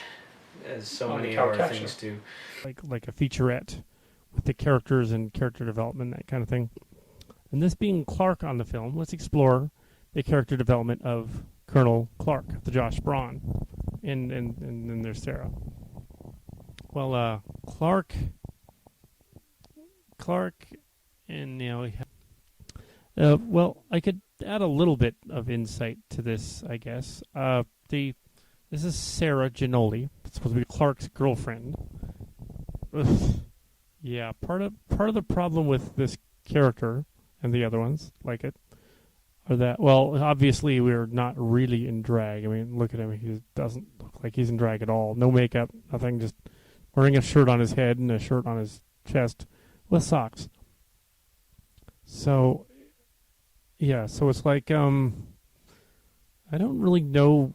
as so On the many of our couch, things do. like a featurette with the characters and character development, that kind of thing. And this being Clark on the film, let's explore the character development of Colonel Clark, the Josh Braun, and then there's Sarah. Well, Clark, and well, I could add a little bit of insight to this, I guess. This is Sarah Genoali. It's supposed to be Clark's girlfriend. Ugh. Yeah, part of the problem with this character and the other ones like it are that, well, obviously we're not really in drag. I mean, look at him. He doesn't look like he's in drag at all. No makeup, nothing, just wearing a shirt on his head and a shirt on his chest with socks. So, yeah, so it's like, I don't really know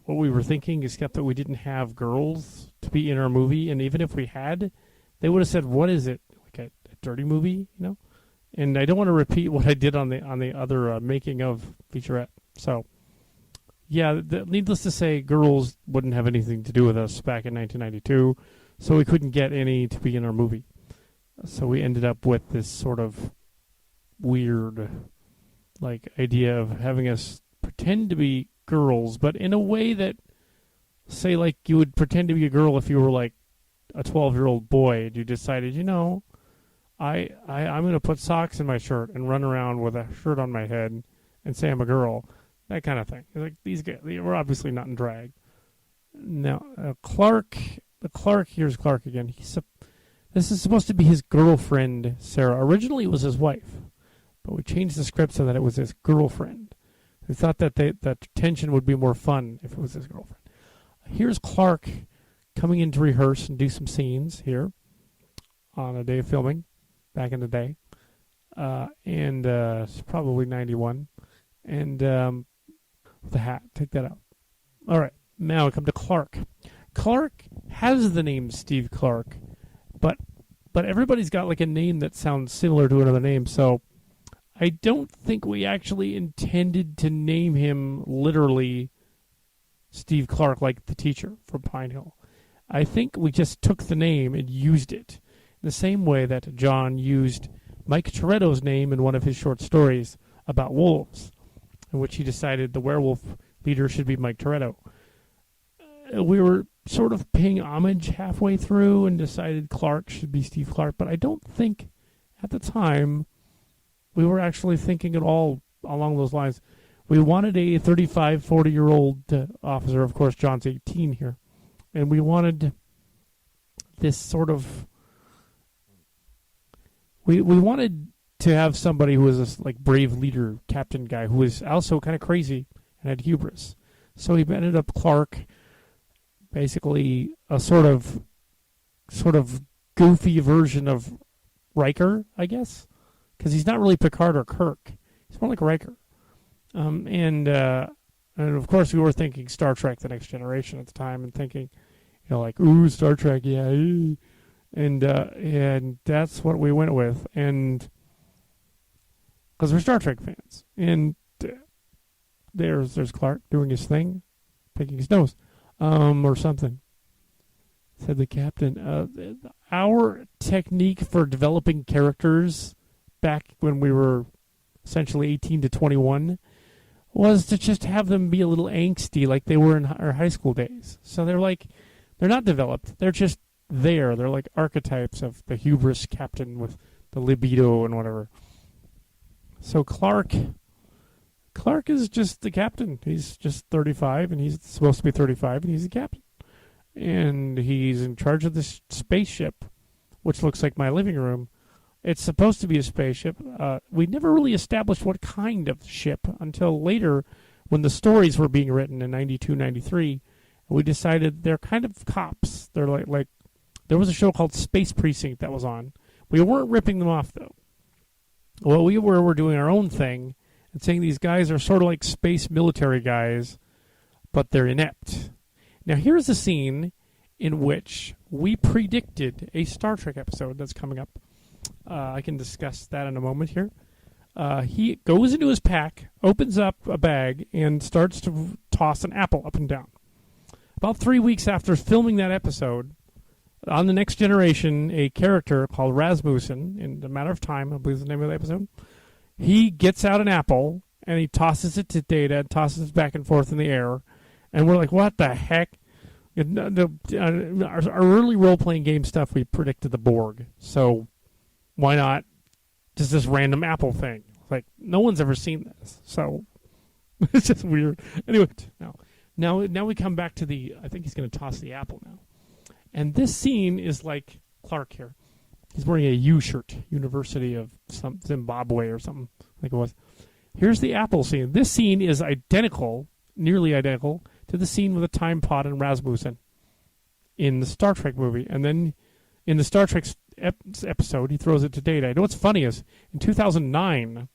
what we were thinking, except that we didn't have girls to be in our movie, and even if we had, they would have said, "What is it? Like a dirty movie?" You know. And I don't want to repeat what I did on the other making of featurette. So, yeah, needless to say, girls wouldn't have anything to do with us back in 1992, so we couldn't get any to be in our movie. So we ended up with this sort of weird, like, idea of having us pretend to be girls, but in a way that, say, like, you would pretend to be a girl if you were like a 12-year-old boy and you decided, I'm going to put socks in my shirt and run around with a shirt on my head and say I'm a girl. That kind of thing. Like, these guys, we're obviously not in drag. Now, here's Clark again. This is supposed to be his girlfriend, Sarah. Originally it was his wife, but we changed the script so that it was his girlfriend. We thought that that tension would be more fun if it was his girlfriend. Here's Clark coming in to rehearse and do some scenes here on a day of filming back in the day. And it's probably 91. And with the hat, take that out. All right, now we come to Clark. Clark has the name Steve Clark, but everybody's got like a name that sounds similar to another name, so I don't think we actually intended to name him literally Steve Clark like the teacher from Pine Hill. I think we just took the name and used it in the same way that John used Mike Toretto's name in one of his short stories about wolves, in which he decided the werewolf leader should be Mike Toretto. We were sort of paying homage halfway through and decided Clark should be Steve Clark, but I don't think at the time we were actually thinking at all along those lines. We wanted a 35, 40-year-old officer. Of course, John's 18 here. And we wanted this sort of... We wanted to have somebody who was this like brave leader, captain guy, who was also kind of crazy and had hubris. So he ended up Clark, basically a sort of goofy version of Riker, I guess. Because he's not really Picard or Kirk. He's more like Riker. And of course we were thinking Star Trek The Next Generation at the time and thinking, like, ooh, Star Trek, yeah. And that's what we went with. And because we're Star Trek fans. And there's Clark doing his thing, picking his nose, or something. Said the captain. Our technique for developing characters back when we were essentially 18 to 21 was to just have them be a little angsty like they were in our high school days. So they're not developed. They're just there. They're like archetypes of the hubris captain with the libido and whatever. So Clark is just the captain. He's just 35, and he's supposed to be 35, and he's the captain. And he's in charge of this spaceship, which looks like my living room. It's supposed to be a spaceship. We never really established what kind of ship until later when the stories were being written in 92, 93. We decided they're kind of cops. They're like there was a show called Space Precinct that was on. We weren't ripping them off, though. What we were doing our own thing and saying these guys are sort of like space military guys, but they're inept. Now, here's a scene in which we predicted a Star Trek episode that's coming up. I can discuss that in a moment here. He goes into his pack, opens up a bag, and starts to toss an apple up and down. About 3 weeks after filming that episode, on The Next Generation, a character called Rasmussen, in a matter of time, I believe is the name of the episode, he gets out an apple, and he tosses it to Data, and tosses it back and forth in the air, and we're like, what the heck? Our early role-playing game stuff, we predicted the Borg, so why not just this random apple thing? Like, no one's ever seen this, so it's just weird. Anyway, now we come back to I think he's going to toss the apple now. And this scene is like Clark here. He's wearing a U shirt, University of some Zimbabwe or something, I think it was. Here's the apple scene. This scene is identical, nearly identical, to the scene with the time pod and Rasmussen in the Star Trek movie. And then in the Star Trek episode, he throws it to Data. You know what's funny is, in 2009,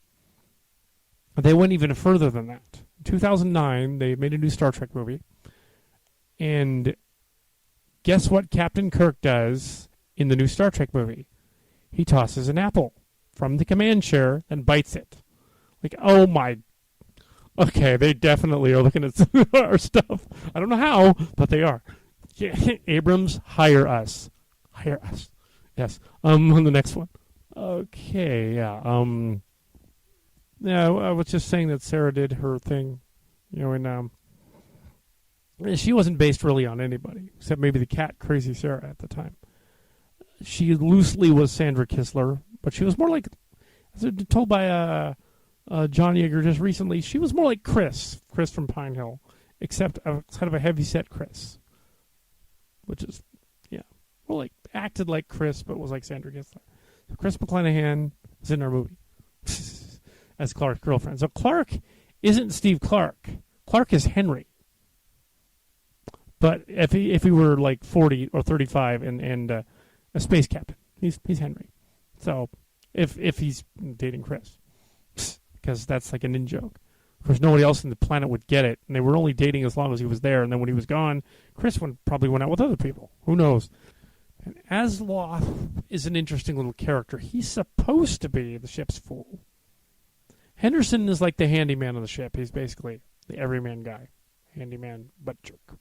they went even further than that. In 2009, they made a new Star Trek movie. And guess what Captain Kirk does in the new Star Trek movie? He tosses an apple from the command chair and bites it. Like, oh my... Okay, they definitely are looking at our stuff. I don't know how, but they are. Yeah, Abrams, hire us. Hire us. Yes. On the next one. Okay, yeah. Yeah, I was just saying that Sarah did her thing, and she wasn't based really on anybody, except maybe the cat Crazy Sarah at the time. She loosely was Sandra Kistler, but she was more like, as told by John Yeager just recently, she was more like Chris from Pine Hill, except kind of a heavy-set Chris, which is, yeah, more like acted like Chris, but was like Sandra Kistler. So Chris McClanahan is in our movie as Clark's girlfriend. So Clark isn't Steve Clark. Clark is Henry. But if he were like 40 or 35 and a space captain, he's Henry. So if he's dating Chris, because that's like an in joke. Of course, nobody else on the planet would get it, and they were only dating as long as he was there. And then when he was gone, Chris probably went out with other people. Who knows? And Azloth is an interesting little character. He's supposed to be the ship's fool. Henderson is like the handyman on the ship. He's basically the everyman guy, handyman but jerk.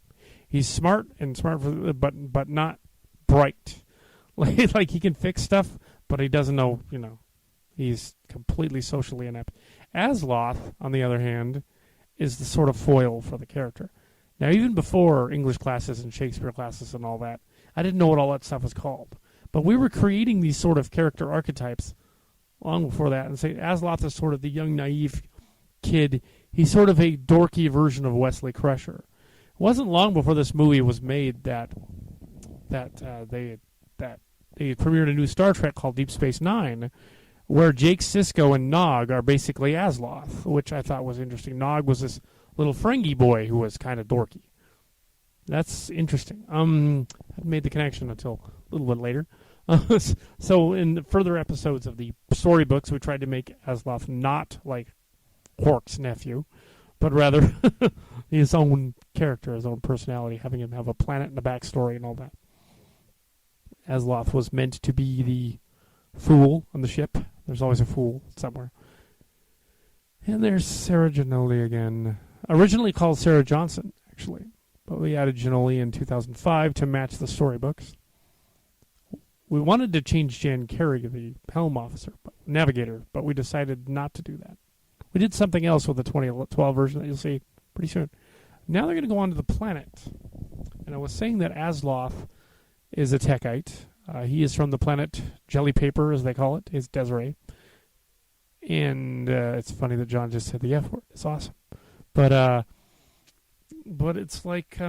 He's smart but not bright. Like he can fix stuff, but he doesn't know. He's completely socially inept. Azloth, on the other hand, is the sort of foil for the character. Now, even before English classes and Shakespeare classes and all that, I didn't know what all that stuff was called. But we were creating these sort of character archetypes long before that, and say Azloth is sort of the young, naive kid. He's sort of a dorky version of Wesley Crusher. It wasn't long before this movie was made that they premiered a new Star Trek called Deep Space Nine, where Jake Sisko and Nog are basically Azloth, which I thought was interesting. Nog was this little Ferengi boy who was kind of dorky. That's interesting. I hadn't made the connection until a little bit later. So in the further episodes of the storybooks, we tried to make Azloth not like Quark's nephew, but rather his own character, his own personality, having him have a planet and a backstory and all that. Azloth was meant to be the fool on the ship. There's always a fool somewhere. And there's Sarah Genoali again. Originally called Sarah Johnson, actually. But we added Genoali in 2005 to match the storybooks. We wanted to change Jan Carey, the helm officer, navigator, but we decided not to do that. We did something else with the 2012 version that you'll see pretty soon. Now they're going to go on to the planet. And I was saying that Azloth is a Techite. He is from the planet Jelly Paper, as they call it, is Desiree. And it's funny that John just said the F word. It's awesome. But it's like,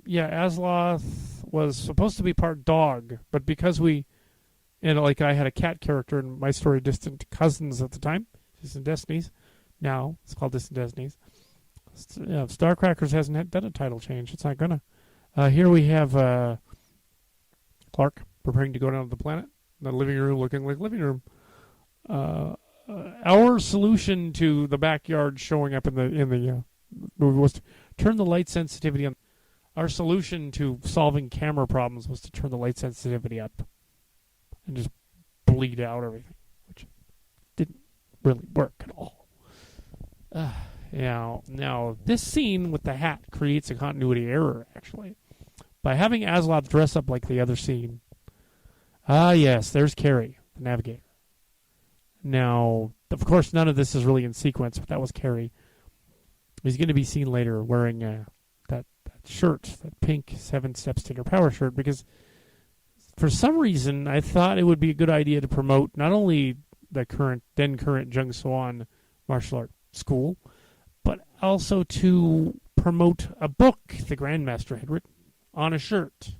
Azloth was supposed to be part dog, but because I had a cat character in my story, Distant Cousins at the time, Distant Destinies. Now it's called Distant Destinies. Starcrackers hasn't done a title change. It's not gonna. Here we have Clark preparing to go down to the planet. The living room looking like living room. Our solution to the backyard showing up in the movie was turn the light sensitivity on. Our solution to solving camera problems was to turn the light sensitivity up and just bleed out everything, which didn't really work at all. Now, this scene with the hat creates a continuity error, actually. By having Azloth dress up like the other scene. Yes, there's Carrie, the Navigator. Now, of course, none of this is really in sequence, but that was Carrie. He's going to be seen later wearing that shirt, that pink 7 Steps to Your Power shirt, because for some reason I thought it would be a good idea to promote not only the then current Jung Swan martial art school, but also to promote a book the Grandmaster had written on a shirt,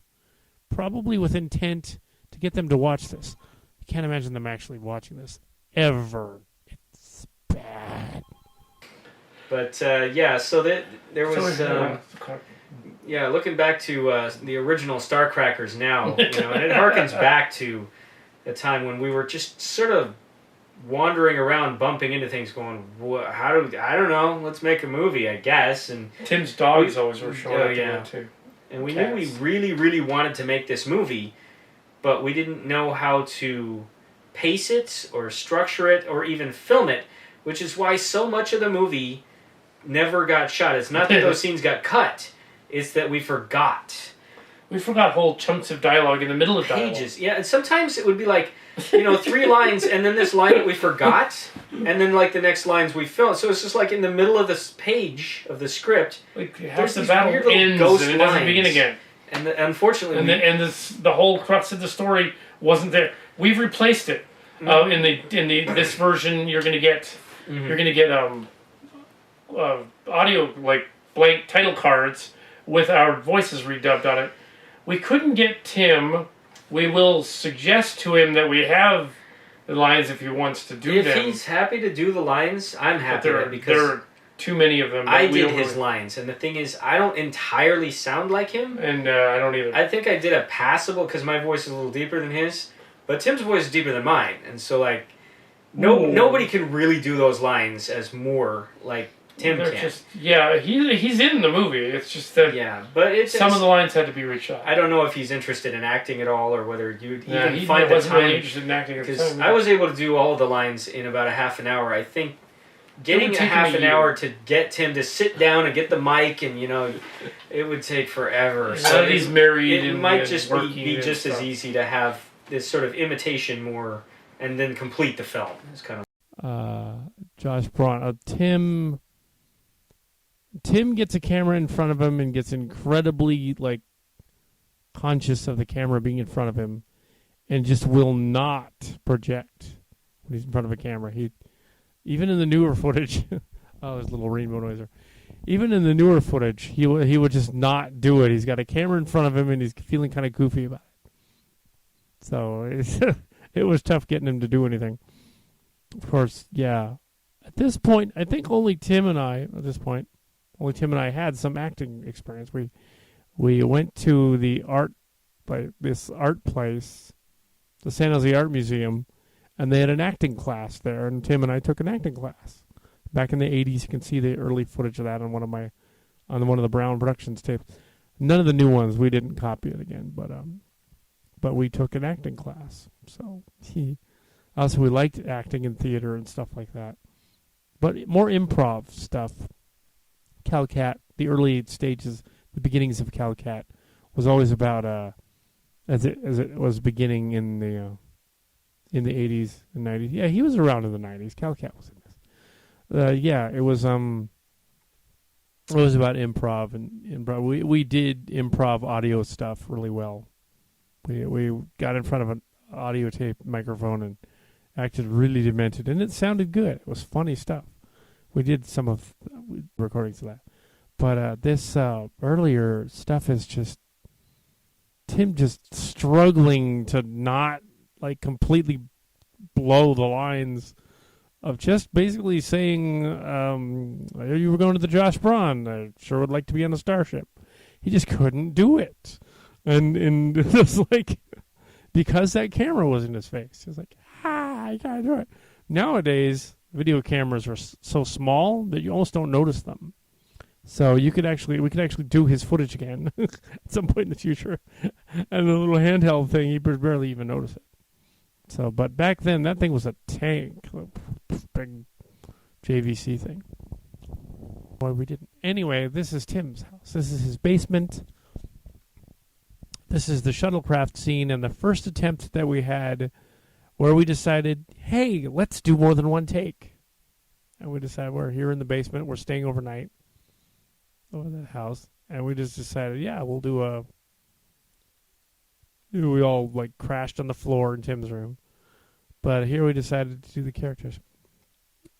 probably with intent to get them to watch this. I can't imagine them actually watching this ever. It's bad. But so that there was looking back to the original Starcrackers now, and it harkens back to a time when we were just sort of wandering around, bumping into things, going, I don't know, let's make a movie, I guess. And Tim's dogs always were showing up too. And we knew we really, really wanted to make this movie, but we didn't know how to pace it or structure it or even film it, which is why so much of the movie never got shot. It's not that those scenes got cut, it's that we forgot. We forgot whole chunks of dialogue in the middle of pages. Yeah, and sometimes it would be like, 3 lines, and then this line that we forgot, and then like the next lines we filmed. So it's just like in the middle of this page of the script, there's the battle ends ghost and it doesn't begin again. And unfortunately, the whole crux of the story wasn't there. We've replaced it. In this version, you're going to get audio, like blank title cards with our voices redubbed on it. We couldn't get Tim. We will suggest to him that we have the lines if he wants to do them. If he's happy to do the lines, I'm happy because there are too many of them. I did his lines, and the thing is, I don't entirely sound like him. And I don't either. I think I did a passable, because my voice is a little deeper than his, but Tim's voice is deeper than mine, and so like, nobody can really do those lines as more like Tim can. He's in the movie. It's just that but some of the lines had to be reshot. I don't know if he's interested in acting at all, or whether you'd even find the wasn't time. Really interested in acting at the time. I was able to do all of the lines in about a half an hour. I think getting a half an hour to get Tim to sit down and get the mic, and it would take forever. So he's married. It might just be just as easy to have this sort of imitation more, and then complete the film. It's kind of Josh Braun. Tim gets a camera in front of him and gets incredibly conscious of the camera being in front of him, and just will not project when he's in front of a camera. Even in the newer footage, there's a little rainbow noise there. Even in the newer footage, he would just not do it. He's got a camera in front of him and he's feeling kind of goofy about it. So it was tough getting him to do anything. Of course, at this point, I think only Tim and I had some acting experience. We went to this art place, the San Jose Art Museum, and they had an acting class there, and Tim and I took an acting class. Back in the 80s, you can see the early footage of that on one of the Brown Productions tapes. None of the new ones, we didn't copy it again, but we took an acting class. So we liked acting in theater and stuff like that. But more improv stuff. CalCat, the early stages, the beginnings of CalCat, was always about as it was beginning in the 80s and 90s. Yeah, he was around in the 90s. CalCat was in this. It was about improv and we did improv audio stuff really well. We got in front of an audio tape microphone and acted really demented, and it sounded good. It was funny stuff. We did some of recordings of that. But this earlier stuff is just Tim just struggling to not completely blow the lines of just basically saying, you were going to the Josh Braun. I sure would like to be on the starship. He just couldn't do it. And it was because that camera was in his face. He was like, I gotta do it. Nowadays, video cameras are so small that you almost don't notice them. So we could actually do his footage again at some point in the future. And the little handheld thing, you would barely even notice it. So, but back then, that thing was a tank, a big JVC thing. Well, we didn't. Anyway, this is Tim's house. This is his basement. This is the Shuttlecraft scene, and the first attempt that we had where we decided, hey, let's do more than one take. And we decided we're here in the basement. We're staying overnight over the house. And we just decided, yeah, we'll do a... We all, like, crashed on the floor in Tim's room. But here we decided to do the characters.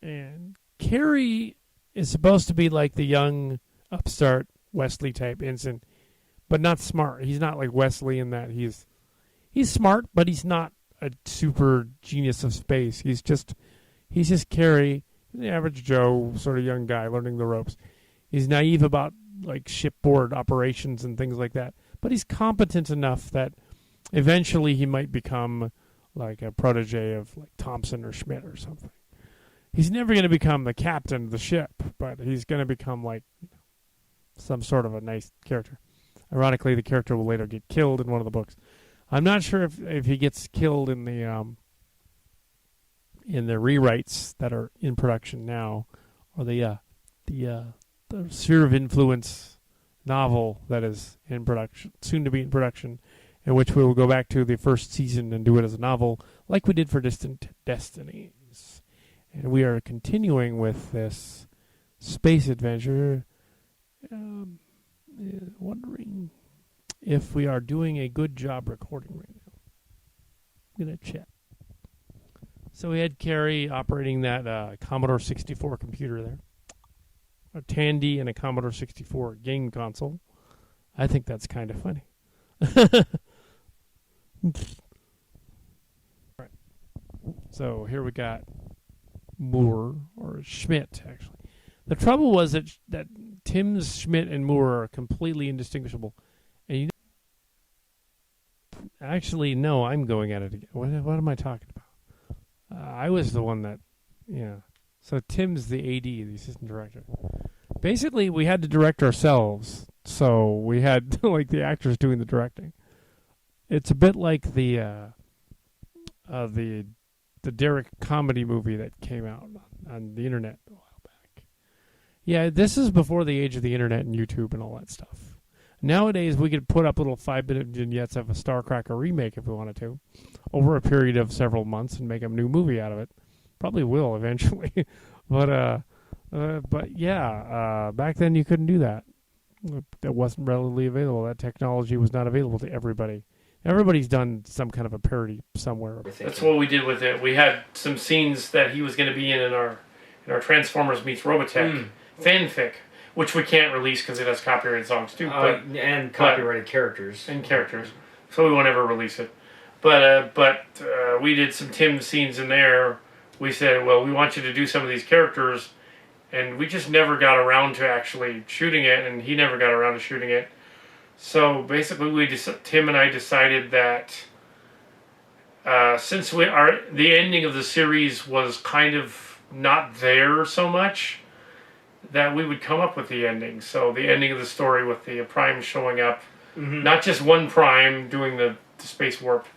And Carrie is supposed to be like the young, upstart Wesley type ensign, but not smart. He's not like Wesley in that he's smart, but he's not a super genius of space. He's just Carrie, the average Joe sort of young guy learning the ropes. He's naive about like shipboard operations and things like that, but he's competent enough that eventually he might become like a protege of like Thompson or Schmidt or something. He's never going to become the captain of the ship, but he's going to become like some sort of a nice character. Ironically, the character will later get killed in one of the books. I'm not sure if he gets killed in the rewrites that are in production now, or the Sphere of Influence novel that is in production, soon to be in production, in which we will go back to the first season and do it as a novel, like we did for Distant Destinies. And we are continuing with this space adventure, wondering if we are doing a good job recording right now. I'm going to check. So we had Carrie operating that Commodore 64 computer there. A Tandy and a Commodore 64 game console. I think that's kind of funny. Right. So here we got Moore, or Schmidt, actually. The trouble was that Tim's Schmidt and Moore are completely indistinguishable. And actually, no, I'm going at it again. What am I talking about? I was the one that, yeah. So Tim's the AD, the assistant director. Basically, we had to direct ourselves, so we had like the actors doing the directing. It's a bit like the Derek comedy movie that came out on the internet a while back. Yeah, this is before the age of the internet and YouTube and all that stuff. Nowadays, we could put up little 5-minute vignettes of a Starcraft remake if we wanted to, over a period of several months and make a new movie out of it. Probably will eventually, but yeah, back then you couldn't do that. It wasn't readily available. That technology was not available to everybody. Everybody's done some kind of a parody somewhere. That's what we did with it. We had some scenes that he was going to be in our Transformers meets Robotech fanfic, which we can't release because it has copyrighted songs too. And copyrighted characters. And characters. So we won't ever release it. But we did some Tim scenes in there. We said, well, we want you to do some of these characters, and we just never got around to actually shooting it, and he never got around to shooting it. So basically, Tim and I decided that since the ending of the series was kind of not there so much, that we would come up with the ending. So the ending of the story with the Prime showing up, not just one Prime doing the space warp,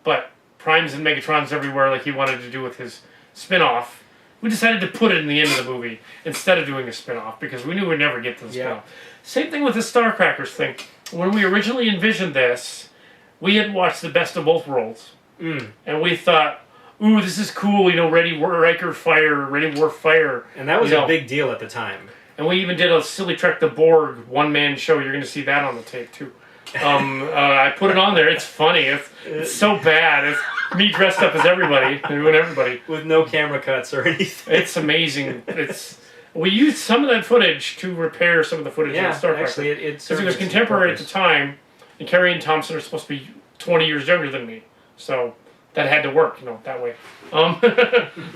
but Primes and Megatrons everywhere like he wanted to do with his spin-off. We decided to put it in the end of the movie instead of doing a spin-off because we knew we'd never get to the spin-off. Same thing with the Starcrackers thing. When we originally envisioned this, we had watched the Best of Both Worlds. And we thought, ooh, this is cool, Ready Riker Fire, Ready War Fire. And that was a big deal at the time. And we even did a Silly Trek the Borg one-man show. You're going to see that on the tape, too. I put it on there. It's funny. It's so bad. It's me dressed up as everybody, doing everybody. With no camera cuts or anything. It's amazing. We used some of that footage to repair some of the footage in the Starcraft. Actually, because it was contemporary at the time, and Carrie and Thompson are supposed to be 20 years younger than me. So that had to work, that way.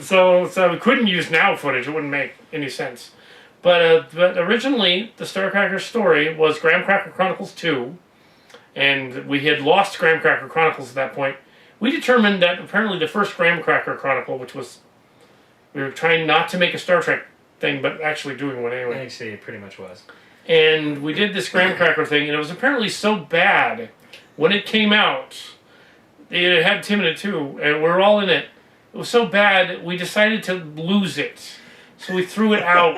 So we couldn't use now footage. It wouldn't make any sense. But originally, the Starcracker story was Graham Cracker Chronicles 2, and we had lost Graham Cracker Chronicles at that point. We determined that apparently the first Graham Cracker Chronicle, which was... We were trying not to make a Star Trek thing, but actually doing one anyway. Actually, it pretty much was. And we did this graham cracker thing, and it was apparently so bad when it came out. It had Tim in it too, and we were all in it. It was so bad, we decided to lose it. So we threw it out.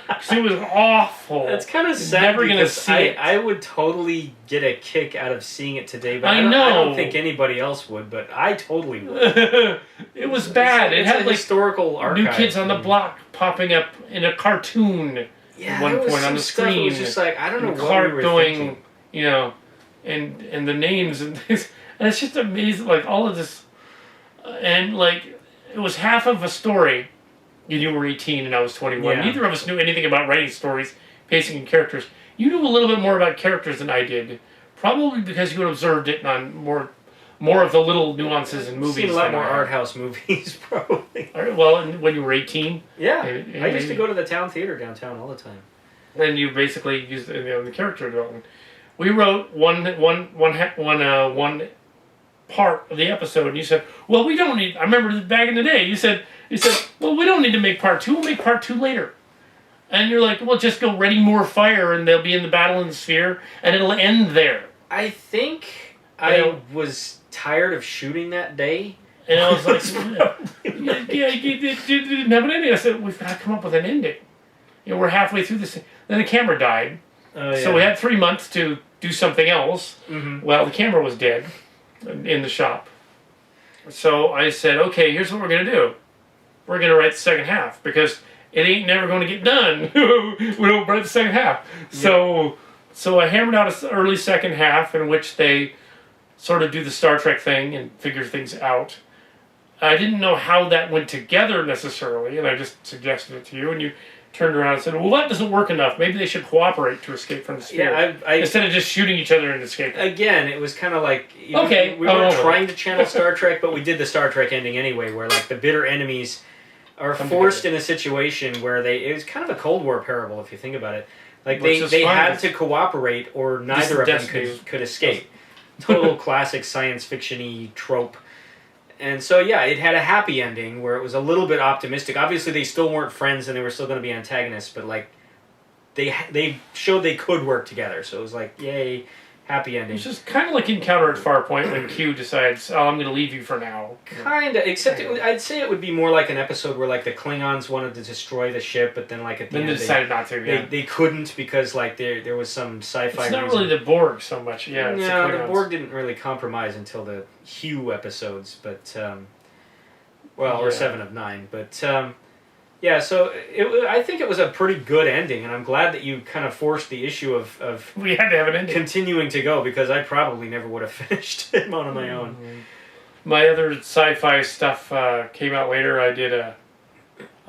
Because it was awful. That's kind of sad Never gonna because see it. I would totally get a kick out of seeing it today, but I I know. don't think anybody else would, but I totally would. It was bad. It's it had a like historical archive. New Kids on the Block popping up in a cartoon Yeah, at one there was point on some the stuff, it screen. was just like, I don't know and what Clark we were going, thinking. you know, and the names and things. And it's just amazing, like all of this. And like, it was half of a story. You were 18 and I was 21. Yeah. Neither of us knew anything about writing stories, pacing, and characters. You knew a little bit more about characters than I did. Probably because you had observed it on more of the little nuances in movies. Seen a lot than more I had. art house movies, probably. Well, and when you were 18, Yeah, Maybe- I used to maybe. go to the town theater downtown all the time. then you basically used the character development. We wrote one part of the episode, and you said, "Well, we don't need." I remember back in the day, you said, "Well, we don't need to make part 2. We'll make part 2 later." And you're like, "Well, just go ready more fire, and they'll be in the battle in the sphere, and it'll end there." I think I was tired of shooting that day. And I was like, "Yeah, you didn't have an ending." I said, "We've got to come up with an ending." You know, we're halfway through this. Then the camera died. Oh, yeah. So we had 3 months to do something else. Mhm. Well, the camera was dead in the shop. So I said, okay, here's what we're going to do. We're going to write the second half because it ain't never going to get done. We don't write the second half. So I hammered out an early second half in which they sort of do the Star Trek thing and figure things out. I didn't know how that went together necessarily, and I just suggested it to you, and you turned around and said, well, that doesn't work enough. Maybe they should cooperate to escape from the sphere. Yeah, instead of just shooting each other and escaping. Again, it was kind of like we Oh. weren't trying to channel Star Trek, but we did the Star Trek ending anyway, where like the bitter enemies are forced in a situation where it was kind of a Cold War parable if you think about it. Like Which is they fine. had to cooperate or neither of them destiny. could escape. Total classic science fiction-y trope. And so, yeah, it had a happy ending where it was a little bit optimistic. Obviously, they still weren't friends and they were still going to be antagonists, but, like, they showed they could work together. So it was like, yay, happy ending. It's just kind of like Encounter at Farpoint when Q decides, oh, I'm going to leave you for now. Kind of, except I'd say it would be more like an episode where, like, the Klingons wanted to destroy the ship, but then, like, at the Then end, they decided not to, yeah. they couldn't because, like, there was some sci-fi It's reason. not really the Borg so much, yeah. It's No, the Klingons. Borg didn't really compromise until the Hugh episodes, but or Yeah. 7 of 9. But yeah, so I think it was a pretty good ending, and I'm glad that you kind of forced the issue of We had to have an ending. continuing to go because I probably never would have finished it on my own. My other sci-fi stuff came out later. I did a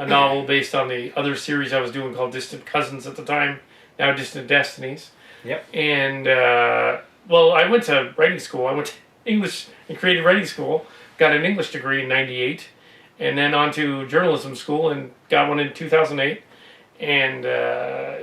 novel based on the other series I was doing called Distant Cousins at the time, now Distant Destinies. Yep. And, well, I went to writing school. I went to English and creative writing school, got an English degree in 98, and then on to journalism school and got one in 2008. And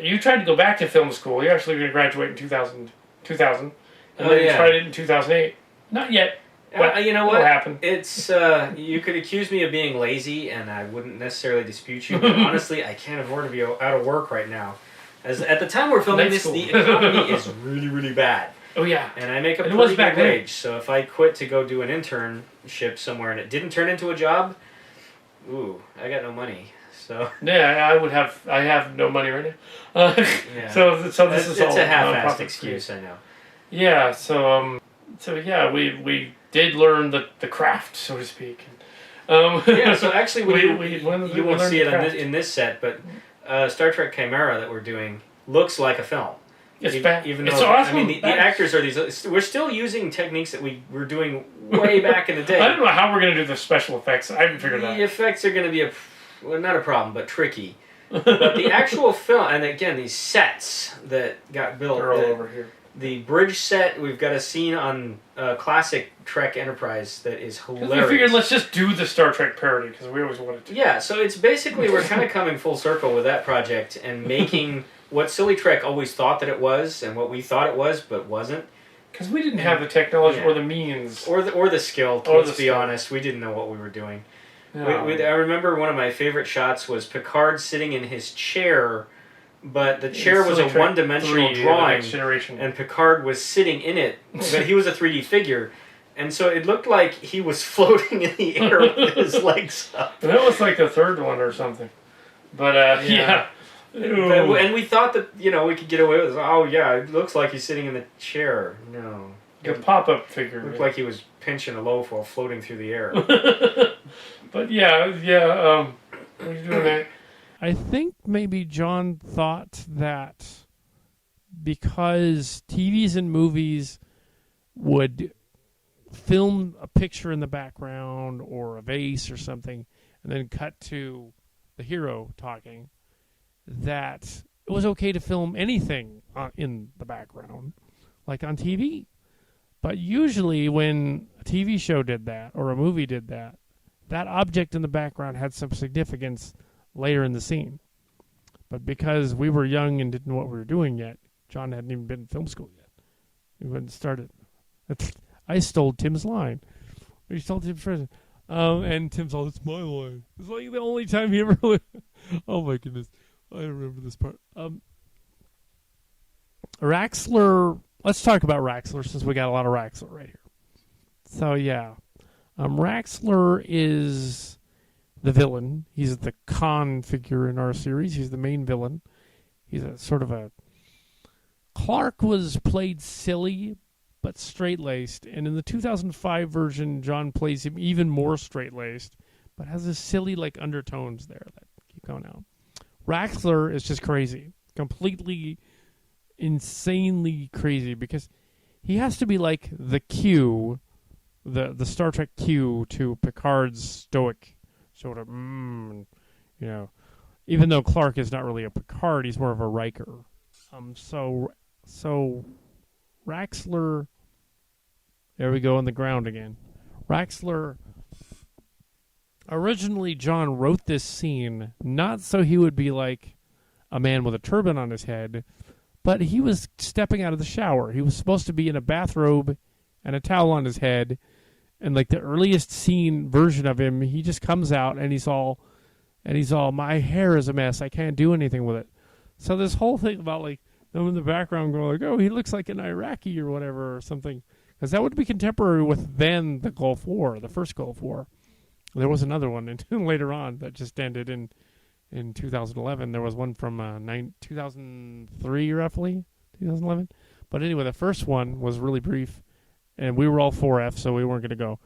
you tried to go back to film school. You're actually going to graduate in 2000 and then you tried it in 2008. Not yet. But You know it'll what? happen. It's you could accuse me of being lazy, and I wouldn't necessarily dispute you. But honestly, I can't afford to be out of work right now. As at the time we're filming Night this, school. the economy is really, really bad, Oh, yeah. and I make a And it pretty was back good then. wage. So if I quit to go do an internship somewhere and it didn't turn into a job, ooh, I got no money. So Yeah, I have no money right now. yeah, So this is it's all a half-assed non-profit excuse. I know. Yeah, so yeah, we did learn the craft, so to speak. Yeah, so actually, we you learned won't see it the craft. in this set, but Star Trek Chimera that we're doing looks like a film. It's Even- bad. Even It's though awesome. I mean, the actors are these. We're still using techniques that we were doing way back in the day. I don't know how we're gonna do the special effects. I haven't figured that The out. effects are going to be not a problem, but tricky. But the actual film, and again, these sets that got built. They're all over here. The bridge set, we've got a scene on classic Trek Enterprise that is 'Cause hilarious. we figured let's just do the Star Trek parody because we always wanted to. Yeah, so it's basically we're kind of coming full circle with that project and making what Silly Trek always thought that it was and what we thought it was but wasn't. Because we didn't have the technology Yeah. or the means. Or the skill, Or let's the be skill. honest. We didn't know what we were doing. I remember one of my favorite shots was Picard sitting in his chair, but the chair was a one-dimensional drawing, and Picard was sitting in it, but he was a 3D figure. And so it looked like he was floating in the air with his legs up. That was like the third one or something. But, yeah. And we thought that, we could get away with this. Oh, yeah, it looks like he's sitting in the chair. No. A pop-up figure. It looked like he was pinching a loaf while floating through the air. But, yeah, what are you doing, Matt? I think maybe John thought that because TVs and movies would film a picture in the background or a vase or something and then cut to the hero talking, that it was okay to film anything in the background, like on TV. But usually when a TV show did that or a movie did that, that object in the background had some significance later in the scene. But because we were young and didn't know what we were doing yet, John hadn't even been in film school yet. We hadn't started. I stole Tim's line. We stole Tim's phrase. And Tim's all, it's my line. It's like the only time he ever... Oh, my goodness. I remember this part. Raxler... Let's talk about Raxler since we got a lot of Raxler right here. So, yeah. Raxler is the villain. He's the con figure in our series. He's the main villain. He's a sort of a... Clark was played silly, but straight-laced. And in the 2005 version, John plays him even more straight-laced, but has this silly, undertones there that keep going out. Raxler is just crazy. Completely, insanely crazy, because he has to be like the Q, the Star Trek Q to Picard's stoic sort of, even though Clark is not really a Picard, he's more of a Riker. So Raxler, there we go on the ground again. Raxler, originally John wrote this scene not so he would be like a man with a turban on his head, but he was stepping out of the shower. He was supposed to be in a bathrobe and a towel on his head, and like the earliest scene version of him, he just comes out and he's all, my hair is a mess, I can't do anything with it. So this whole thing about them in the background going oh, he looks like an Iraqi or whatever or something, because that would be contemporary with then the Gulf War, the first Gulf War. There was another one later on that just ended in 2011. There was one from 2003, roughly, 2011. But anyway, the first one was really brief, and we were all 4F, so we weren't going to go.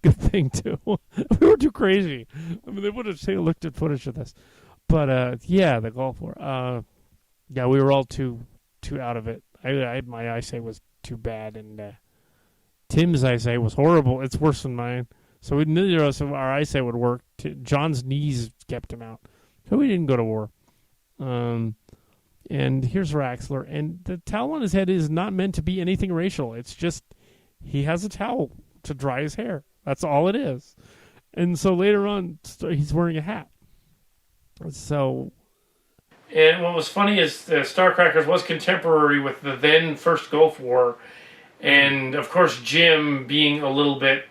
Good thing, too. We were too crazy. I mean, they would have looked at footage of this. But, yeah, the Gulf War. Yeah, we were all too out of it. My eyesight was too bad, and Tim's eyesight was horrible. It's worse than mine. So neither of us, our eyesight would work. John's knees kept him out. So we didn't go to war. And here's Raxler. And the towel on his head is not meant to be anything racial. It's just he has a towel to dry his hair. That's all it is. And so later on, he's wearing a hat. So... And what was funny is Starcrafters was contemporary with the then first Gulf War. And, of course, Jim, being a little bit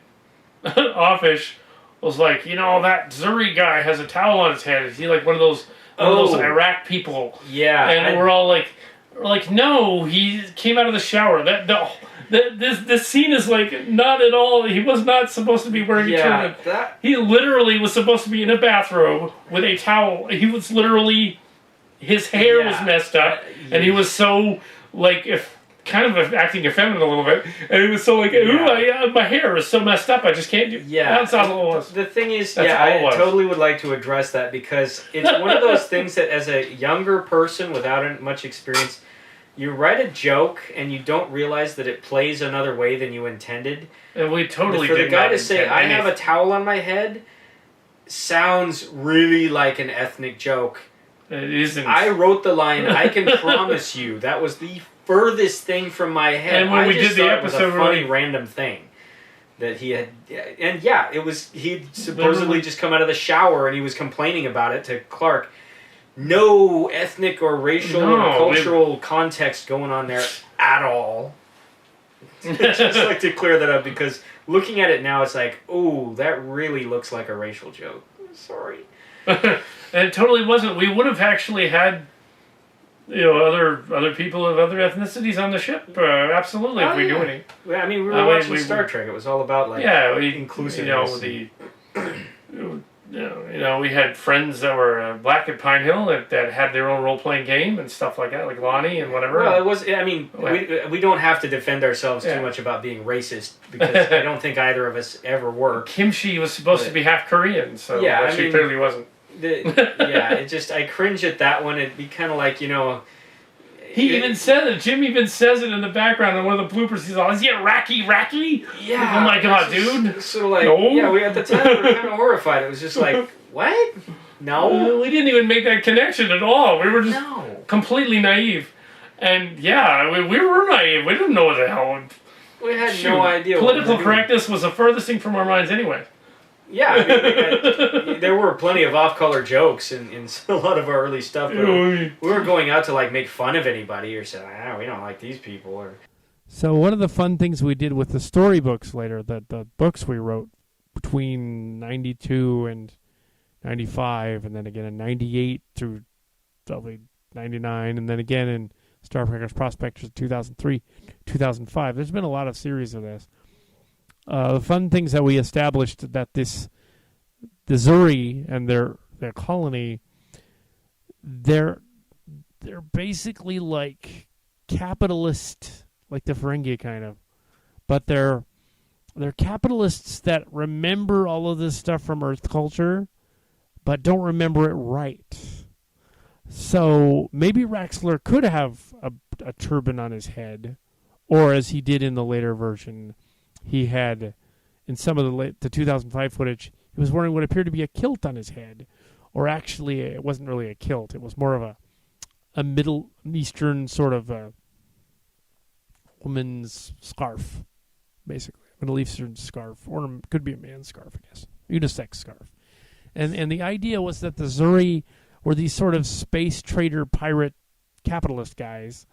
offish, was like, that Zuri guy has a towel on his head. Is he like one of those Iraq people? Yeah. And we're all like, no, he came out of the shower. This scene is not at all. He was not supposed to be wearing a turban. He literally was supposed to be in a bathrobe with a towel. He was literally, his hair was messed up, and he was so acting effeminate a little bit, and he was so my hair is so messed up, I just can't do. Yeah, that's all it was. The thing is, I totally would like to address that, because it's one of those things that as a younger person without much experience, you write a joke and you don't realize that it plays another way than you intended. And we totally for did the guy not to say, "I have a towel on my head," sounds really like an ethnic joke. It isn't. I wrote the line. I can promise you that was the furthest thing from my head. And when we did the episode, it was a funny random thing that he had, and it was, he'd supposedly just come out of the shower and he was complaining about it to Clark. No ethnic or racial or cultural context going on there at all. Just like to clear that up, because looking at it now, it's like, oh, that really looks like a racial joke. Sorry. And it totally wasn't. We would have actually had, other people of other ethnicities on the ship. Absolutely, if we do any. I mean, we were watching Star Trek. It was all about inclusiveness. We had friends that were black at Pine Hill that had their own role-playing game and stuff like that, like Lonnie and whatever. Well, it was. I mean, we don't have to defend ourselves too much about being racist, because I don't think either of us ever were. Kimchi was supposed to be half Korean, so she clearly wasn't. I cringe at that one. It'd be kind of like, He even said it. Jim even says it in the background in one of the bloopers. He's all, "Is he a Racky?" Yeah. Oh my God, dude. Sort of like, no. We at the time we were kind of horrified. It was just like, what? No. We didn't even make that connection at all. We were just completely naive. And we were naive. We didn't know what the hell. We had no idea. Political correctness was the furthest thing from our minds anyway. Yeah, I mean, there were plenty of off-color jokes in a lot of our early stuff. But we were going out to make fun of anybody or say, we don't like these people. Or So one of the fun things we did with the storybooks later, the books we wrote between 92 and 95, and then again in 98 through 99, and then again in Starcraft Prospectors 2003, 2005. There's been a lot of series of this. The fun things that we established that the Zuri and their colony, they're basically like capitalist, like the Ferengi kind of, but they're capitalists that remember all of this stuff from Earth culture, but don't remember it right. So maybe Raxler could have a turban on his head, or as he did in the later version, he had, in some of the 2005 footage, he was wearing what appeared to be a kilt on his head. Or actually, it wasn't really a kilt. It was more of a Middle Eastern sort of woman's scarf, basically. Middle Eastern scarf. Or it could be a man's scarf, I guess. Unisex scarf. And the idea was that the Zuri were these sort of space trader, pirate, capitalist guys.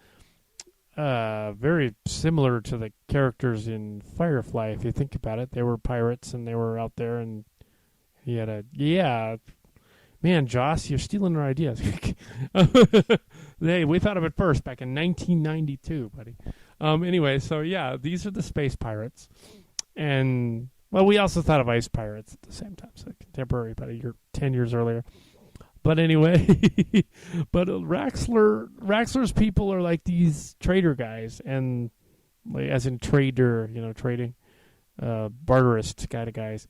Very similar to the characters in Firefly, if you think about it. They were pirates, and they were out there, and he had man, Joss, you're stealing our ideas. We thought of it first back in 1992, buddy. Anyway, so these are the space pirates, and we also thought of ice pirates at the same time, so contemporary, about 10 years earlier. But anyway, Raxler's people are like these trader guys, and as in trader, trading, barterist kind of guys.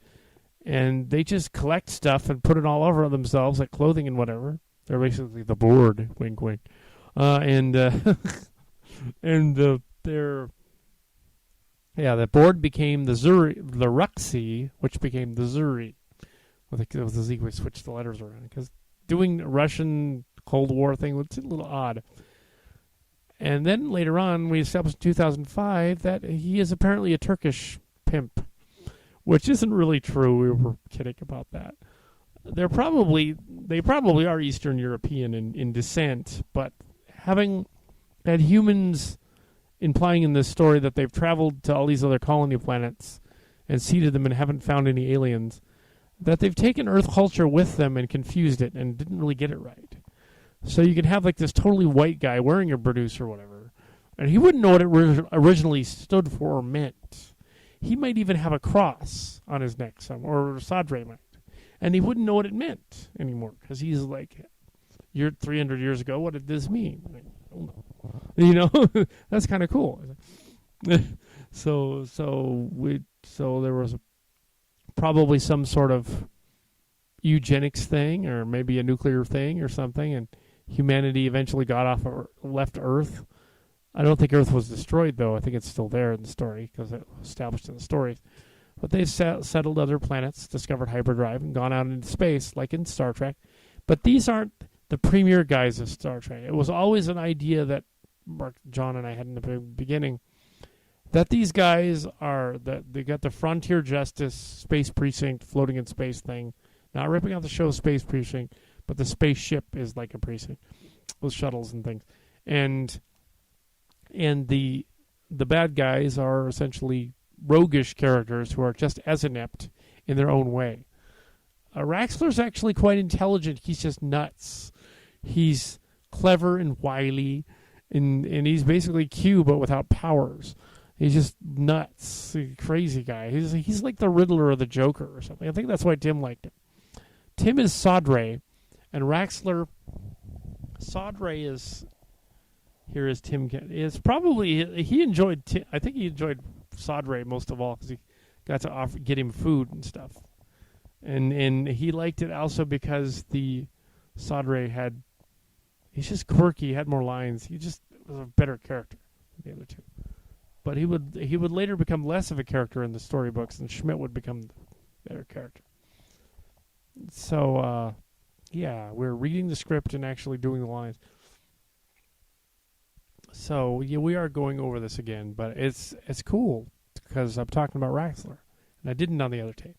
And they just collect stuff and put it all over themselves, like clothing and whatever. They're basically the board, wink, wink. The board became the Zuri, the Ruxi, which became the Zuri. With the Z, we switched the letters around because doing a Russian Cold War thing was a little odd. And then later on, we established in 2005 that he is apparently a Turkish pimp, which isn't really true. We were kidding about that. They probably are Eastern European in descent, but having had humans implying in this story that they've traveled to all these other colony planets and seeded them and haven't found any aliens, that they've taken Earth culture with them and confused it and didn't really get it right. So you can have like this totally white guy wearing a Burdus or whatever, and he wouldn't know what it originally stood for or meant. He might even have a cross on his neck, or Sadre might, and he wouldn't know what it meant anymore because he's like, "You're 300 years ago. What did this mean?" Like, that's kind of cool. So there was probably some sort of eugenics thing, or maybe a nuclear thing or something, and humanity eventually left Earth. I don't think Earth was destroyed, though. I think it's still there in the story because it was established in the stories. But they've settled other planets, discovered hyperdrive, and gone out into space, like in Star Trek. But these aren't the premier guys of Star Trek. It was always an idea that John and I had in the beginning, that these guys they got the Frontier Justice Space Precinct floating in space thing. Not ripping out the show Space Precinct, but the spaceship is like a precinct with shuttles and things. And the the bad guys are essentially roguish characters who are just as inept in their own way. Raxler's actually quite intelligent. He's just nuts. He's clever and wily, and he's basically Q but without powers. He's just nuts, crazy guy. He's like the Riddler or the Joker or something. I think that's why Tim liked him. Tim is Sodre, and Raxler. Sodre is here is Tim. Is probably he enjoyed. I think he enjoyed Sodre most of all because he got to get him food and stuff, and he liked it also because the Sodre had. He's just quirky. He had more lines. He just was a better character than the other two. But he would later become less of a character in the storybooks, and Schmidt would become the better character. So, yeah, we're reading the script and actually doing the lines. So, yeah, we are going over this again, but it's cool because I'm talking about Raxler, and I didn't on the other tape.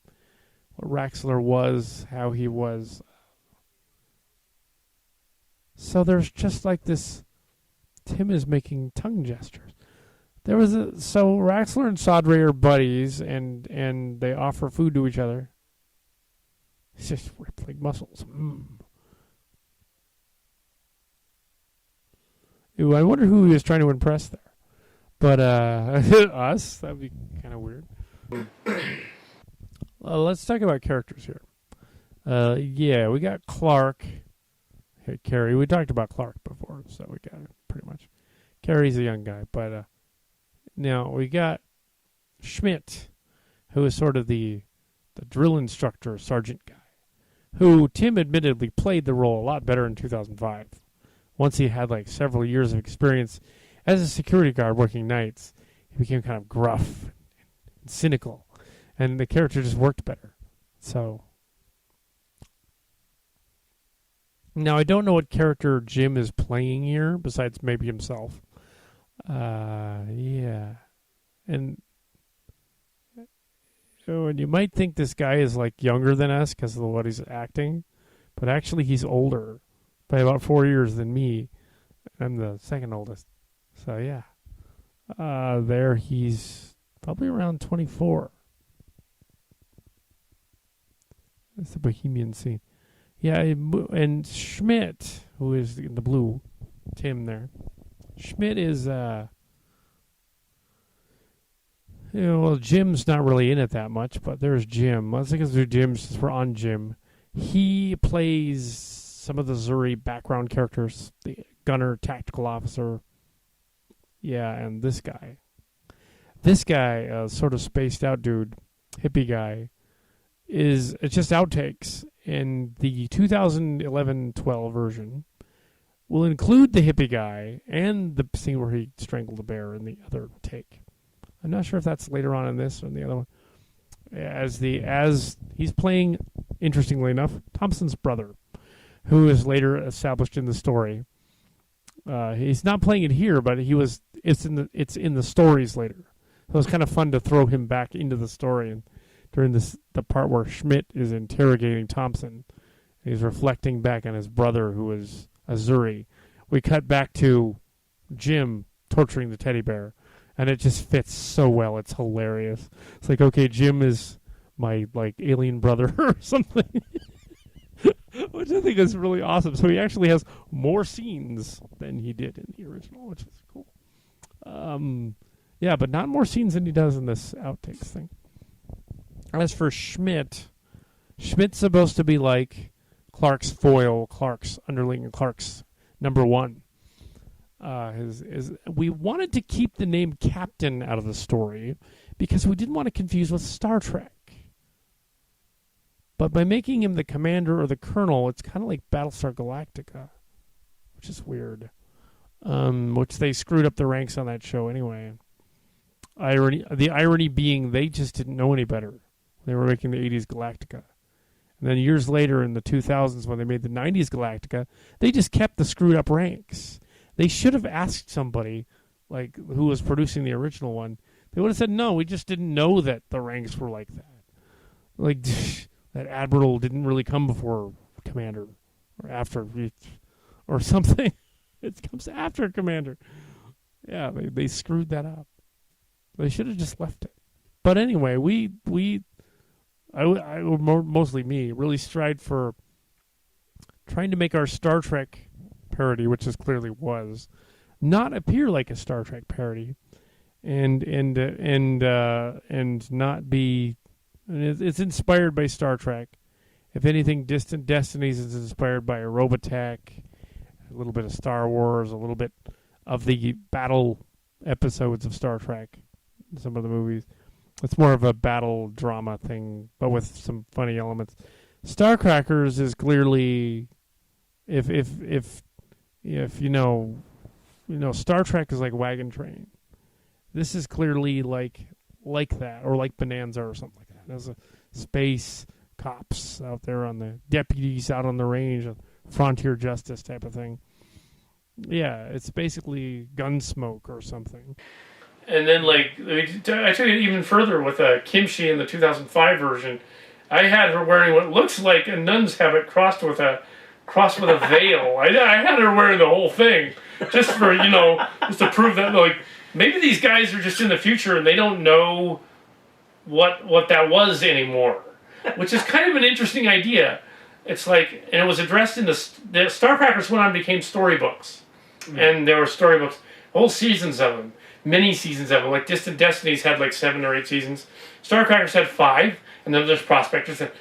What Raxler was, how he was. So there's just like this. Tim is making tongue gestures. So Raxler and Sodre are buddies, and they offer food to each other. He's just rippling muscles. Ooh, I wonder who he was trying to impress there. But us, that'd be kind of weird. Let's talk about characters here. Yeah, we got Clark. Hey, Carrie. We talked about Clark before, so we got it pretty much. Carrie's a young guy, but now we got Schmidt, who is sort of the drill instructor, sergeant guy, who Tim admittedly played the role a lot better in 2005. Once he had like several years of experience as a security guard working nights, he became kind of gruff and cynical, and the character just worked better. So now I don't know what character Jim is playing here, besides maybe himself. Yeah. And you might think this guy is like younger than us because of what he's acting, but actually he's older by about 4 years than me. I'm the second oldest. So yeah. There he's probably around 24. That's the Bohemian scene. Yeah, and Schmidt, who is in the blue, Tim there. Schmidt is, well, Jim's not really in it that much, but there's Jim. Let's think of Jim since we're on Jim. He plays some of the Zuri background characters, the gunner, tactical officer. Yeah, and this guy. This guy, sort of spaced out dude, hippie guy, it's just outtakes. In the 2011-12 version, will include the hippie guy and the scene where he strangled a bear in the other take. I'm not sure if that's later on in this or in the other one. As he's playing, interestingly enough, Thompson's brother, who is later established in the story. He's not playing it here, but it's in the stories later. So it's kind of fun to throw him back into the story and. During the part where Schmidt is interrogating Thompson, he's reflecting back on his brother who is Azuri. We cut back to Jim torturing the teddy bear, and it just fits so well. It's hilarious. It's like, okay, Jim is my like alien brother or something, which I think is really awesome. So he actually has more scenes than he did in the original, which is cool. Yeah, but not more scenes than he does in this outtakes thing. As for Schmidt's supposed to be like Clark's foil, Clark's underling, and Clark's number one. We wanted to keep the name Captain out of the story because we didn't want to confuse with Star Trek. But by making him the commander or the colonel, it's kind of like Battlestar Galactica, which is weird. Which they screwed up the ranks on that show anyway. The irony being they just didn't know any better. They were making the 80s Galactica. And then years later in the 2000s when they made the 90s Galactica, they just kept the screwed up ranks. They should have asked somebody like who was producing the original one. They would have said, no, we just didn't know that the ranks were like that. Like that Admiral didn't really come before Commander or after or something. It comes after Commander. Yeah, they screwed that up. They should have just left it. But anyway, mostly me, really strive for trying to make our Star Trek parody, which this clearly was, not appear like a Star Trek parody, and not be. It's inspired by Star Trek. If anything, Distant Destinies is inspired by Robotech, a little bit of Star Wars, a little bit of the battle episodes of Star Trek, some of the movies. It's more of a battle drama thing, but with some funny elements. Starcrackers is clearly, if you know, Star Trek is like Wagon Train. This is clearly like that, or like Bonanza or something like that. There's a space cops out there on the deputies out on the range, frontier justice type of thing. Yeah, it's basically Gunsmoke or something. And then, like, I took it even further with Kimchi in the 2005 version. I had her wearing what looks like a nun's habit crossed with a veil. I had her wearing the whole thing, just for, just to prove that, like, maybe these guys are just in the future and they don't know what that was anymore, which is kind of an interesting idea. It's like, and it was addressed in the Starcrackers went on and became storybooks, and there were storybooks, whole seasons of them, mini seasons of them. Like Distant Destinies had like 7 or 8 seasons. Starcrackers had 5, and then there's Prospectors, and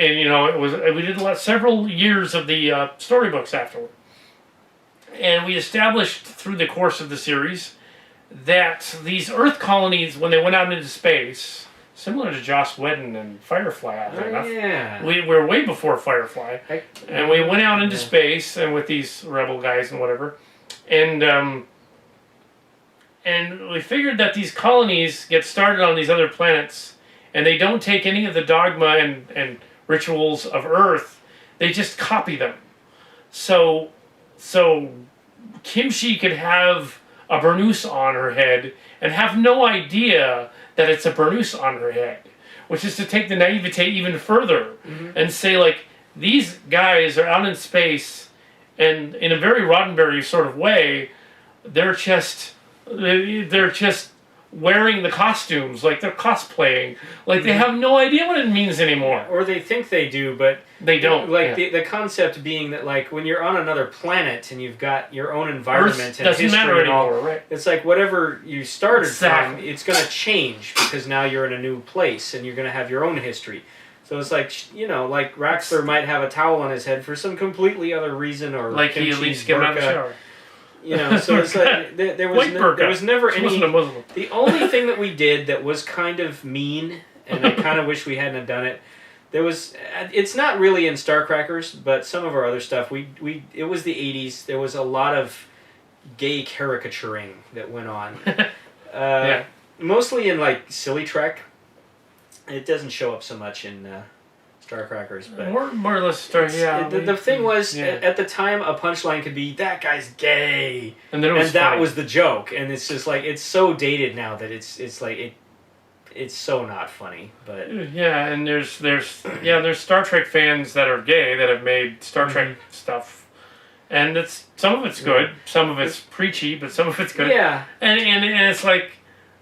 it was we did several years of the storybooks afterward, and we established through the course of the series that these Earth colonies, when they went out into space, similar to Joss Whedon and Firefly, oddly enough. Yeah. We were way before Firefly. And we went out into space and with these rebel guys and whatever. And we figured that these colonies get started on these other planets and they don't take any of the dogma and rituals of Earth. They just copy them. So Kimchi could have a burnous on her head and have no idea that it's a burnous on her head, which is to take the naivete even further and say, like, these guys are out in space and in a very Roddenberry sort of way, they're just wearing the costumes, like they're cosplaying, like they have no idea what it means anymore. Or they think they do, but they don't. Like the concept being that, like, when you're on another planet and you've got your own environment Earth and doesn't history matter and all, anymore, right? it's like whatever you started Exactly. from, it's going to change because now you're in a new place and you're going to have your own history. So it's like, like Raxler might have a towel on his head for some completely other reason, or like he at least came out of the shower. So it's like there was never she any. Wasn't a Muslim. The only thing that we did that was kind of mean, and I kind of wish we hadn't have done it. It's not really in Starcrackers, but some of our other stuff. It was the 80s. There was a lot of gay caricaturing that went on. Yeah. Mostly in like Silly Trek. It doesn't show up so much in Starcrackers, but more or less. The thing was, at the time, a punchline could be, "That guy's gay," and then that was the joke. And it's just like, it's so dated now that it's so not funny. But and there's Star Trek fans that are gay that have made Star Trek stuff, and some of it's good, some of it's preachy, but some of it's good. Yeah, and it's like.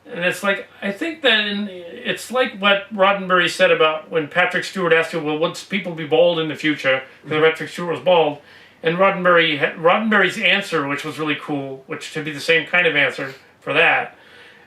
And it's like, I think that it's like what Roddenberry said about when Patrick Stewart asked him, well, would people be bald in the future? Because Patrick Stewart was bald. And Roddenberry's answer, which was really cool, which should be the same kind of answer for that,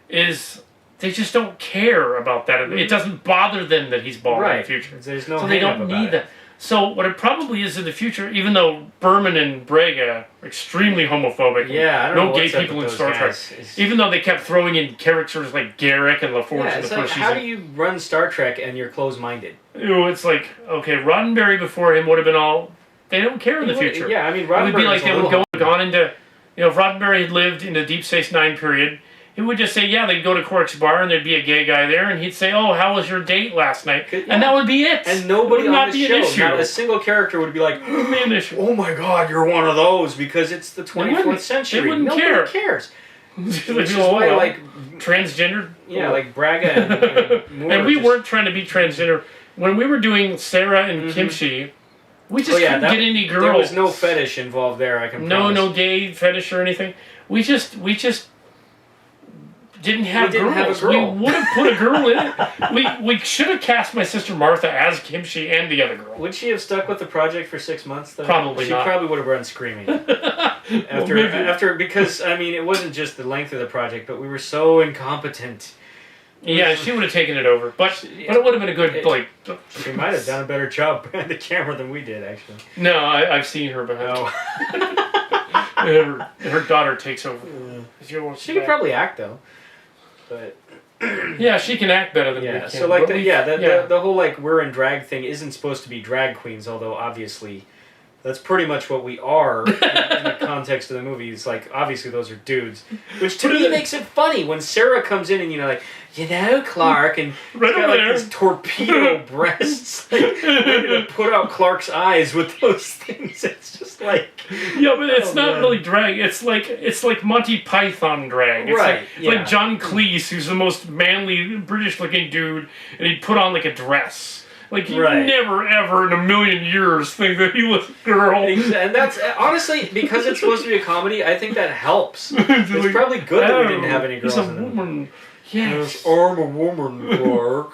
is they just don't care about that. It doesn't bother them that he's bald in the future. There's no so they don't need that. So what it probably is in the future, even though Berman and Braga are extremely homophobic, I don't know gay people in Star Trek, even though they kept throwing in characters like Garrick and LaForge in the first season. How do you run Star Trek and you're closed-minded? It's like, okay, Roddenberry before him would have been all, they don't care in the future. Yeah, I mean, Roddenberry it would be like they would gone into, if Roddenberry had lived in the Deep Space Nine period, he would just say, they'd go to Quark's bar and there'd be a gay guy there, and he'd say, oh, how was your date last night? Yeah. And that would be it. And nobody on the show, not a single character would be like, oh my God, you're one of those, because it's the 24th century. They wouldn't Nobody cares. Which is why, like, transgender? Yeah, like Braga and Moore. And we weren't trying to be transgender. When we were doing Sarah and Kimchi, we just couldn't get any girls. There was no fetish involved there, I can promise. No gay fetish or anything. We just didn't have didn't have a girls. girl. We would have put a girl in it. We should have cast my sister Martha as Kimchi and the other girl. Would she have stuck with the project for 6 months, though? Probably she not. She probably would have run screaming. after because, I mean, it wasn't just the length of the project, but we were so incompetent. Yeah, she would have taken it over. But it would have been a good, She might have done a better job behind the camera than we did, actually. No, I've seen her behind. Her daughter takes over. She could probably act, though. But yeah, she can act better than we can. So like the whole like we're in drag thing isn't supposed to be drag queens, although obviously that's pretty much what we are in the context of the movie. It's like obviously those are dudes, which to me makes it funny when Sarah comes in and Clark, and right got like these torpedo breasts, like ready to put out Clark's eyes with those things. It's just like but it's not really drag. It's like Monty Python drag. It's right? like John Cleese, who's the most manly British-looking dude, and he'd put on like a dress. Like, you never, ever in a million years think that he was a girl. And that's, honestly, because it's supposed to be a comedy, I think that helps. It's probably good that we didn't have any girls in it. He's a woman. Yes. I'm a woman, Clark.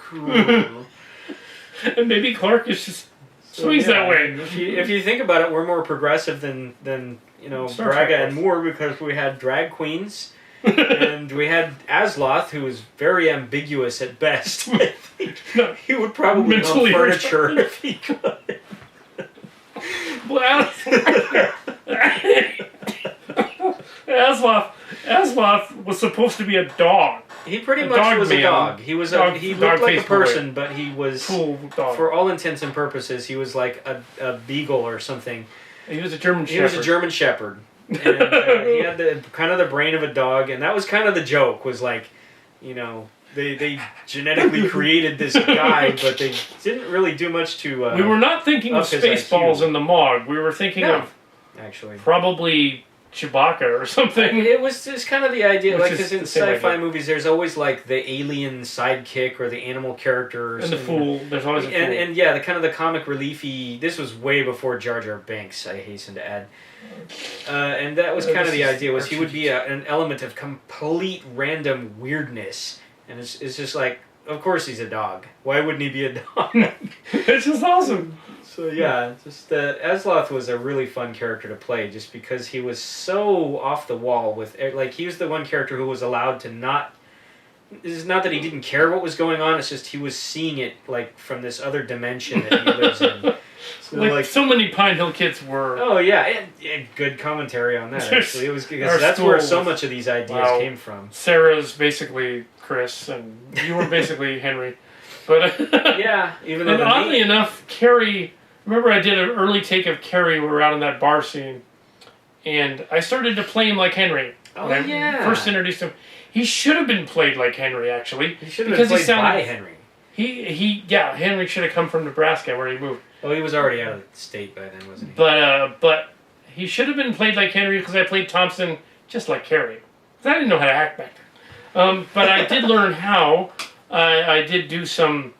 And maybe Clark is just... So he's that way. If you think about it, we're more progressive than Braga and Moore, because we had drag queens. And we had Azloth, who was very ambiguous at best. I think he would probably own furniture if he could. Well, Azloth was supposed to be a dog. He pretty much was a dog. He was he looked like a person, but he was, for all intents and purposes, he was like a beagle or something. He was a German Shepherd. He was a German Shepherd. And he had the brain of a dog, and that was kind of the joke, was like, they genetically created this guy, but they didn't really do much to we were not thinking of Spaceballs in the Mog. We were thinking of actually probably Chewbacca or something. It was just kind of the idea, like, because in sci-fi movies there's always like the alien sidekick or the animal characters. And the fool. There's always a fool. And yeah, the comic reliefy, this was way before Jar Jar Binks, I hasten to add. And that was kind of the idea, was he would be an element of complete random weirdness. And it's just like, of course he's a dog. Why wouldn't he be a dog? It's just awesome. So yeah, just Azloth was a really fun character to play, just because he was so off the wall with, like, he was the one character who was allowed to not. It's not that he didn't care what was going on. It's just he was seeing it like from this other dimension that he lives in. So, like so many Pine Hill kids were. Oh yeah, and good commentary on that. Actually, it was because that's where so much of these ideas came from. Sarah's basically Chris, and you were basically Henry. But yeah, even though. And oddly enough, Carrie. Remember, I did an early take of Carrie. We were out in that bar scene, and I started to play him like Henry. Oh when I first introduced him. He should have been played like Henry, actually. He should have been played by Henry. Henry should have come from Nebraska, where he moved. Well, he was already out of the state by then, wasn't he? But he should have been played like Henry, because I played Thompson just like Carrie. Because I didn't know how to act back then. But I did learn how. I did do some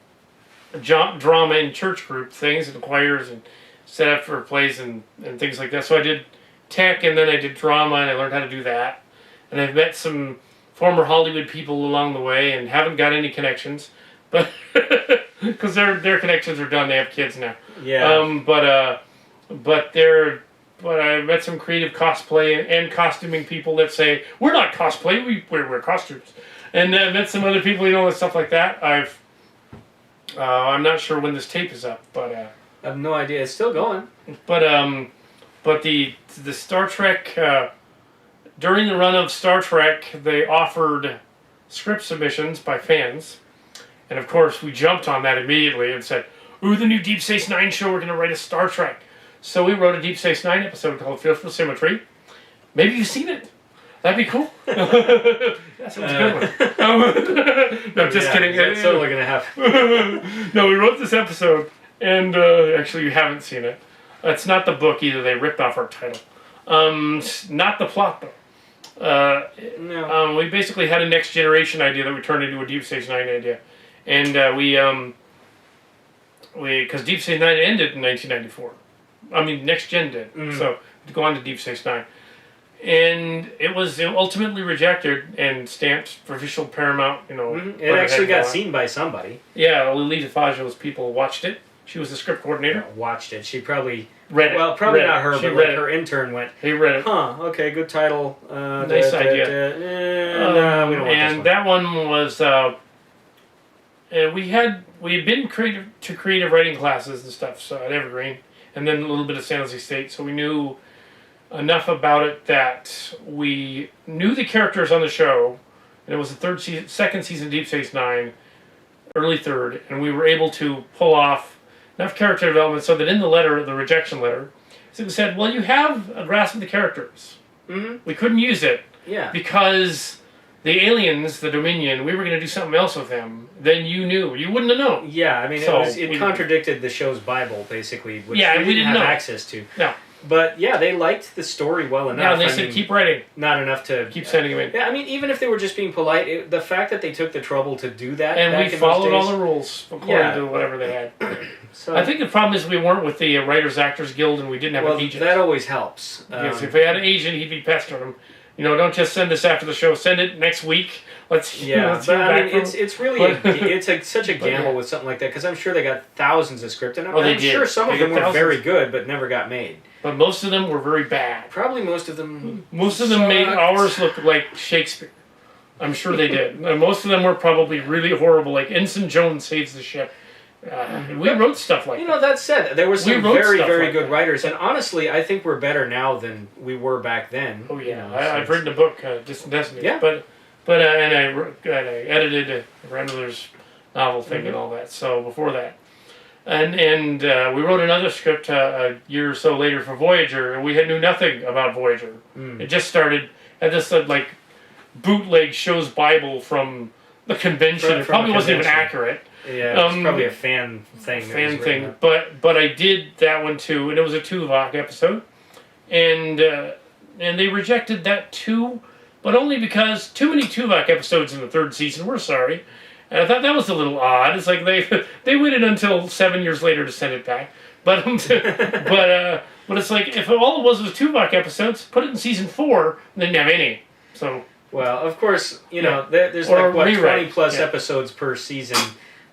drama in church group things and choirs and set up for plays and things like that. So I did tech, and then I did drama, and I learned how to do that. And I've met some former Hollywood people along the way, and haven't got any connections, but because their connections are done. They have kids now. Yeah. But I met some creative cosplay and costuming people that say we're not cosplay, we wear costumes, and I met some other people, and stuff like that. I'm not sure when this tape is up, but I have no idea. It's still going. But the Star Trek. During the run of Star Trek, they offered script submissions by fans. And of course, we jumped on that immediately and said, ooh, the new Deep Space Nine show, we're going to write a Star Trek. So we wrote a Deep Space Nine episode called Fearful Symmetry. Maybe you've seen it. That'd be cool. That's a good one. No, just kidding. That's totally going to happen. No, we wrote this episode, and actually you haven't seen it. It's not the book either. They ripped off our title. Not the plot, though. No. We basically had a Next Generation idea that we turned into a Deep Space Nine idea. And because Deep Space Nine ended in 1994. I mean, Next Gen did. So, to go on to Deep Space Nine. And it was ultimately rejected and stamped for official Paramount, It actually got seen by somebody. Yeah, Lolita Fajo's people watched it. She was the script coordinator. Watched it. She probably read it. Well, probably read not it. her, She but read like it. her intern went, He read it. huh, okay, good title. Nice idea. No, we don't want this And one. that one was, we had been creative writing classes and stuff, so at Evergreen, and then a little bit of San Jose State, so we knew enough about it that we knew the characters on the show, and it was the second season of Deep Space Nine, early third, and we were able to pull off enough character development so that in the letter, the rejection letter, so we said, well, you have a grasp of the characters. Mm-hmm. We couldn't use it Yeah. because the aliens, the Dominion, we were going to do something else with them. Then you knew. You wouldn't have known. Yeah, I mean, So, it contradicted the show's Bible, basically, which Yeah, we we didn't didn't have know. access to. No. But, yeah, they liked the story well enough. Now they I said, mean, keep writing. not enough to... Keep sending them in. Yeah, I mean, even if they were just being polite, the fact that they took the trouble to do that And back we in followed those all days, the rules according Yeah. to whatever they had. so, I think the problem is we weren't with the Writers Actors Guild and we didn't have well, an agent. that always helps. Yes, if we had an agent, he'd be pestering them. Don't just send this after the show. Send it next week. Let's Yeah, let's but hear I back mean, from it's really such a But, gamble yeah. with something like that because I'm sure they got thousands of scripts, and Oh, they I'm did. sure some They of them got were thousands. very good but never got made. But most of them were very bad. Probably most of them. Most of them made sucked. ours look like Shakespeare. I'm sure they did. And most of them were probably really horrible, like Ensign Jones saves the ship. We wrote stuff like that. That said, there were some We wrote very, stuff very like good that. writers, and honestly, I think we're better now than we were back then. Oh yeah, So I've written a book, Distant Destiny. Yeah. But and I edited Randler's novel thing and all that. So before that, and we wrote another script a year or so later for Voyager, and we knew nothing about Voyager. It just started at this like bootleg show's Bible from the convention. From It probably the wasn't even convention. accurate. Yeah, it's probably a fan thing. that was written up. But I did that one too, and it was a Tuvok episode, and they rejected that too, but only because too many Tuvok episodes in the third season. We're sorry, and I thought that was a little odd. It's like they waited until 7 years later to send it back, but but it's like if all it was Tuvok episodes, put it in season 4, and they didn't have any. So Well, of course, Yeah. there's Or like, what, rewrite. 20 plus Yeah. episodes per season.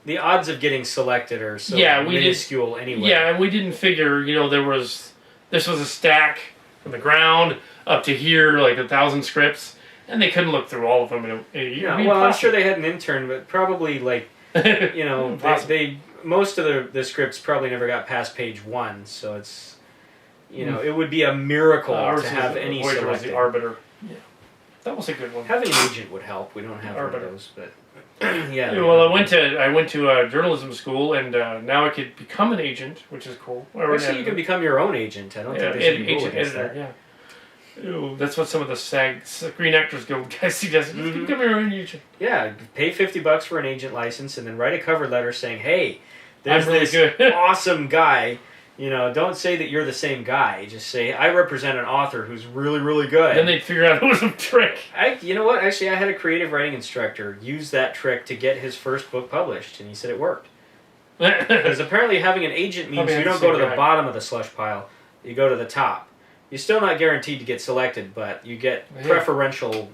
The odds of getting selected are so Yeah, we did- minuscule anyway. yeah, and we didn't figure, this was a stack from the ground up to here, like 1,000 scripts, and they couldn't look through all of them in a year. Yeah, It'd be well, I'm impossible. sure they had an intern, but probably, like, Impossible. they most of the scripts probably never got past page 1, so it's, it would be a miracle Ours to have was, any Voyager was selected. the Arbiter. Yeah, that was a good one. Having an agent would help. We don't have one of Arbiter. those, but yeah. Yeah, well, I went to journalism school, and now I could become an agent, which is cool. Or an Actually, you can editor. become your own agent. I don't Yeah, think there's any rule agent against editor. that. Yeah. Ooh, that's what some of the Screen Actors Guild guys suggested. Just Mhm. become your own agent. Yeah, pay $50 for an agent license, and then write a cover letter saying, "Hey, there's I'm really this good." awesome guy." Don't say that you're the same guy. Just say, "I represent an author who's really, really good." Then they'd figure out it was a trick. You know what? Actually, I had a creative writing instructor use that trick to get his first book published, and he said it worked. Because apparently having an agent means Probably you have don't the go to same the guy. bottom of the slush pile. You go to the top. You're still not guaranteed to get selected, but you get Yeah. preferential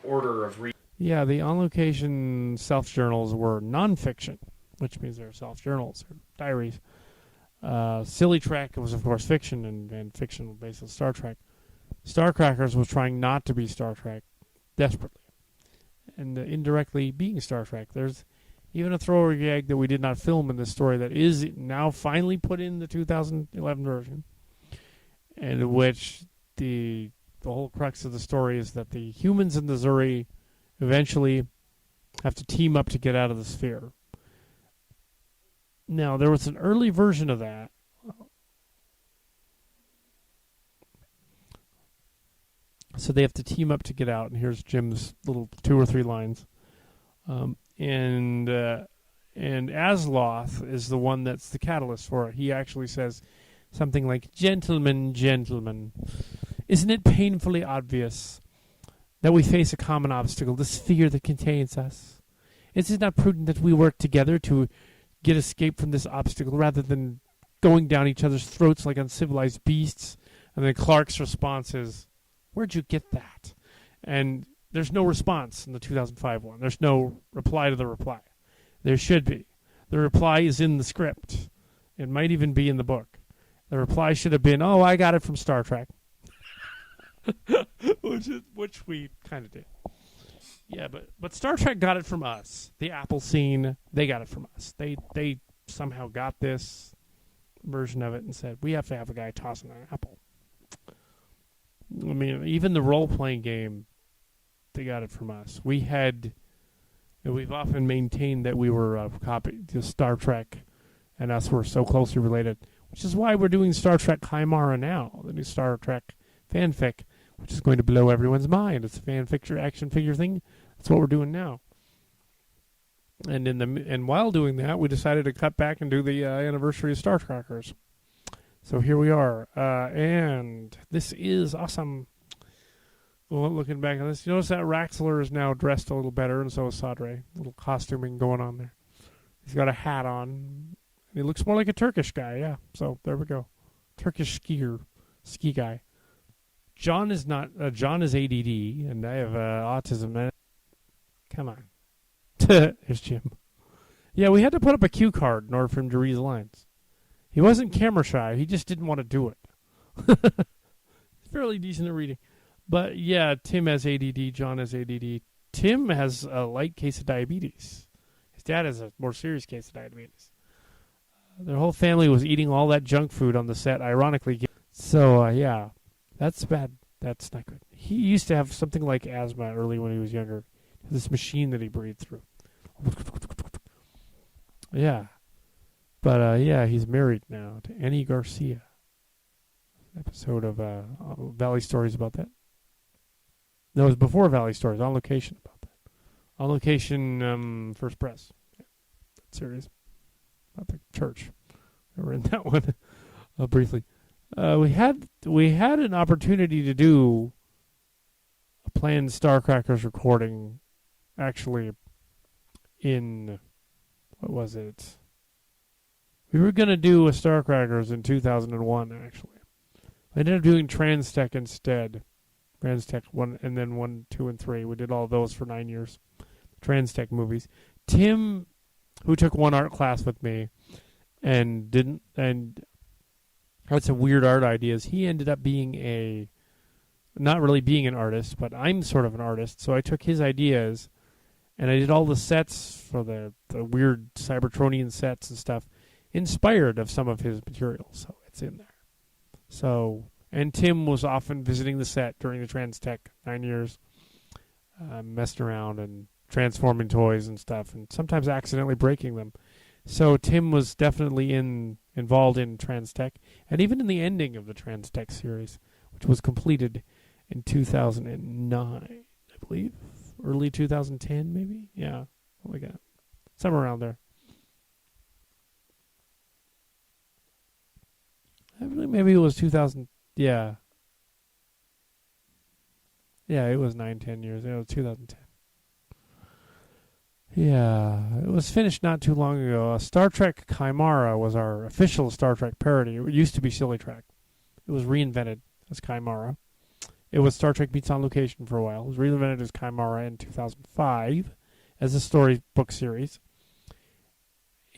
order of reading. Yeah, the on-location self-journals were non-fiction, which means they're self-journals or diaries. Silly Trek was, of course, fiction and fiction based on Star Trek. Starcrackers was trying not to be Star Trek desperately and indirectly being Star Trek. There's even a throwaway gag that we did not film in this story that is now finally put in the 2011 version, and in which the whole crux of the story is that the humans and the Zuri eventually have to team up to get out of the sphere. Now, there was an early version of that. So they have to team up to get out, and here's Jim's little 2 or 3 lines. And Azloth is the one that's the catalyst for it. He actually says something like, "Gentlemen, gentlemen, isn't it painfully obvious that we face a common obstacle, the sphere that contains us? Is it not prudent that we work together to get escape from this obstacle rather than going down each other's throats like uncivilized beasts?" And then Clark's response is, Where'd you get that? And there's no response in the 2005 one. There's no reply to the reply. There should be. The reply is in the script. It might even be in the book. The reply should have been, "Oh, I got it from Star Trek," which we kind of did. Yeah, but Star Trek got it from us. The Apple scene, they got it from us. They somehow got this version of it and said, we have to have a guy tossing an apple. I mean, even the role-playing game, they got it from us. We've often maintained that we were a copy to Star Trek, and us were so closely related, which is why we're doing Star Trek Chimera now, the new Star Trek fanfic, which is going to blow everyone's mind. It's a fanfic action figure thing. That's what we're doing now. And while doing that, we decided to cut back and do the anniversary of Star Trekkers. So here we are, and this is awesome. Well, looking back on this, you notice that Raxler is now dressed a little better, and so is Sadre. A little costuming going on there. He's got a hat on. He looks more like a Turkish guy, yeah. So there we go. Turkish ski guy. John is not. John is ADD, and I have autism. Come on. Here's Jim. Yeah, we had to put up a cue card in order for him to read his lines. He wasn't camera shy. He just didn't want to do it. Fairly decent at reading. But yeah, Tim has ADD. John has ADD. Tim has a light case of diabetes. His dad has a more serious case of diabetes. Their whole family was eating all that junk food on the set, ironically. So, yeah, that's bad. That's not good. He used to have something like asthma early when he was younger. This machine that he breathed through. Yeah. But, yeah, he's married now to Annie Garcia. Episode of Valley Stories about that. No, it was before Valley Stories. On Location about that. On Location, First Press. Yeah, that series. About the church. We were in that one briefly. We had an opportunity to do a planned Starcrackers recording, actually, in, what was it? We were going to do a Starcrackers in 2001, actually. I ended up doing Transtech instead. Transtech 1, and then 1, 2, and 3. We did all those for 9 years. Transtech movies. Tim, who took one art class with me and had some weird art ideas, he ended up being not really being an artist, but I'm sort of an artist, so I took his ideas and I did all the sets for the weird Cybertronian sets and stuff, inspired of some of his material, so it's in there. So, and Tim was often visiting the set during the Transtech 9 years, messing around and transforming toys and stuff, and sometimes accidentally breaking them. So Tim was definitely involved in Transtech, and even in the ending of the Transtech series, which was completed in 2009, I believe. Early 2010, maybe? Yeah, what we got? Somewhere around there. I believe maybe it was 2000. Yeah. Yeah, it was 9-10 years. It was 2010. Yeah, it was finished not too long ago. Star Trek Chimera was our official Star Trek parody. It used to be Silly Trek. It was reinvented as Chimera. It was Star Trek Beats on Location for a while. It was reinvented as Chimera in 2005 as a storybook series.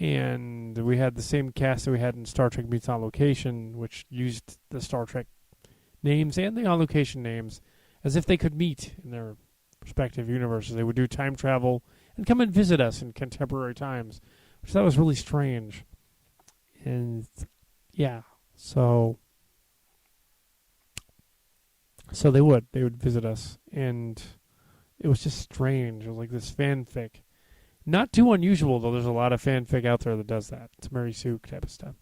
And we had the same cast that we had in Star Trek Beats on Location, which used the Star Trek names and the on location names as if they could meet in their respective universes. They would do time travel and come and visit us in contemporary times, which I thought was really strange. And yeah, so they would visit us, and it was just strange. It was like this fanfic. Not too unusual, though. There's a lot of fanfic out there that does that. It's Mary Sue type of stuff.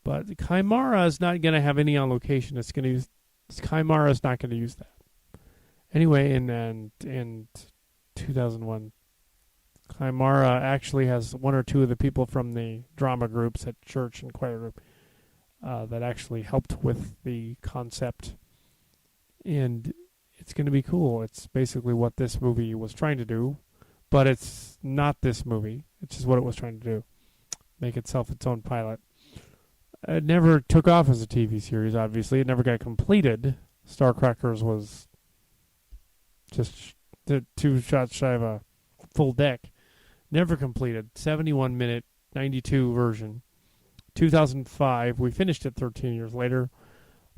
But Chimera is not going to have any on location. Chimera is not going to use that. Anyway, in 2001, Chimera actually has one or two of the people from the drama groups at church and choir group that actually helped with the concept. And it's going to be cool. It's basically what this movie was trying to do. But it's not this movie. It's just what it was trying to do. Make itself its own pilot. It never took off as a TV series, obviously. It never got completed. Starcrackers was just 2 shots shy of a full deck. Never completed. 71 minute, 92 version. 2005, we finished it 13 years later.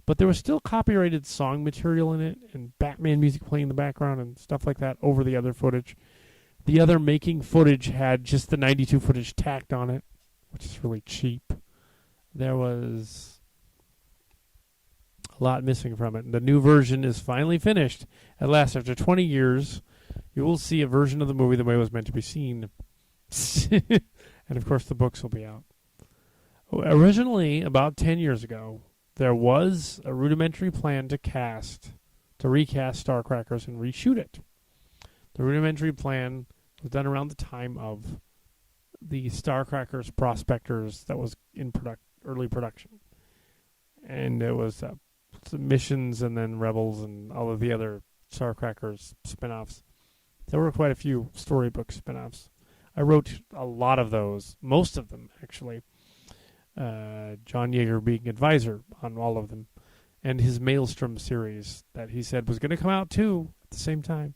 But there was still copyrighted song material in it and Batman music playing in the background and stuff like that over the other footage. The other making footage had just the 92 footage tacked on it, which is really cheap. There was a lot missing from it. The new version is finally finished. At last, after 20 years, you will see a version of the movie the way it was meant to be seen. And of course, the books will be out. Originally, about 10 years ago, there was a rudimentary plan to recast Starcrackers and reshoot it. The rudimentary plan was done around the time of the Starcrackers Prospectors that was in early production. And it was some missions and then Rebels and all of the other Starcrackers spin-offs. There were quite a few storybook spin-offs. I wrote a lot of those, most of them actually. John Yeager being advisor on all of them. And his Maelstrom series that he said was going to come out too at the same time.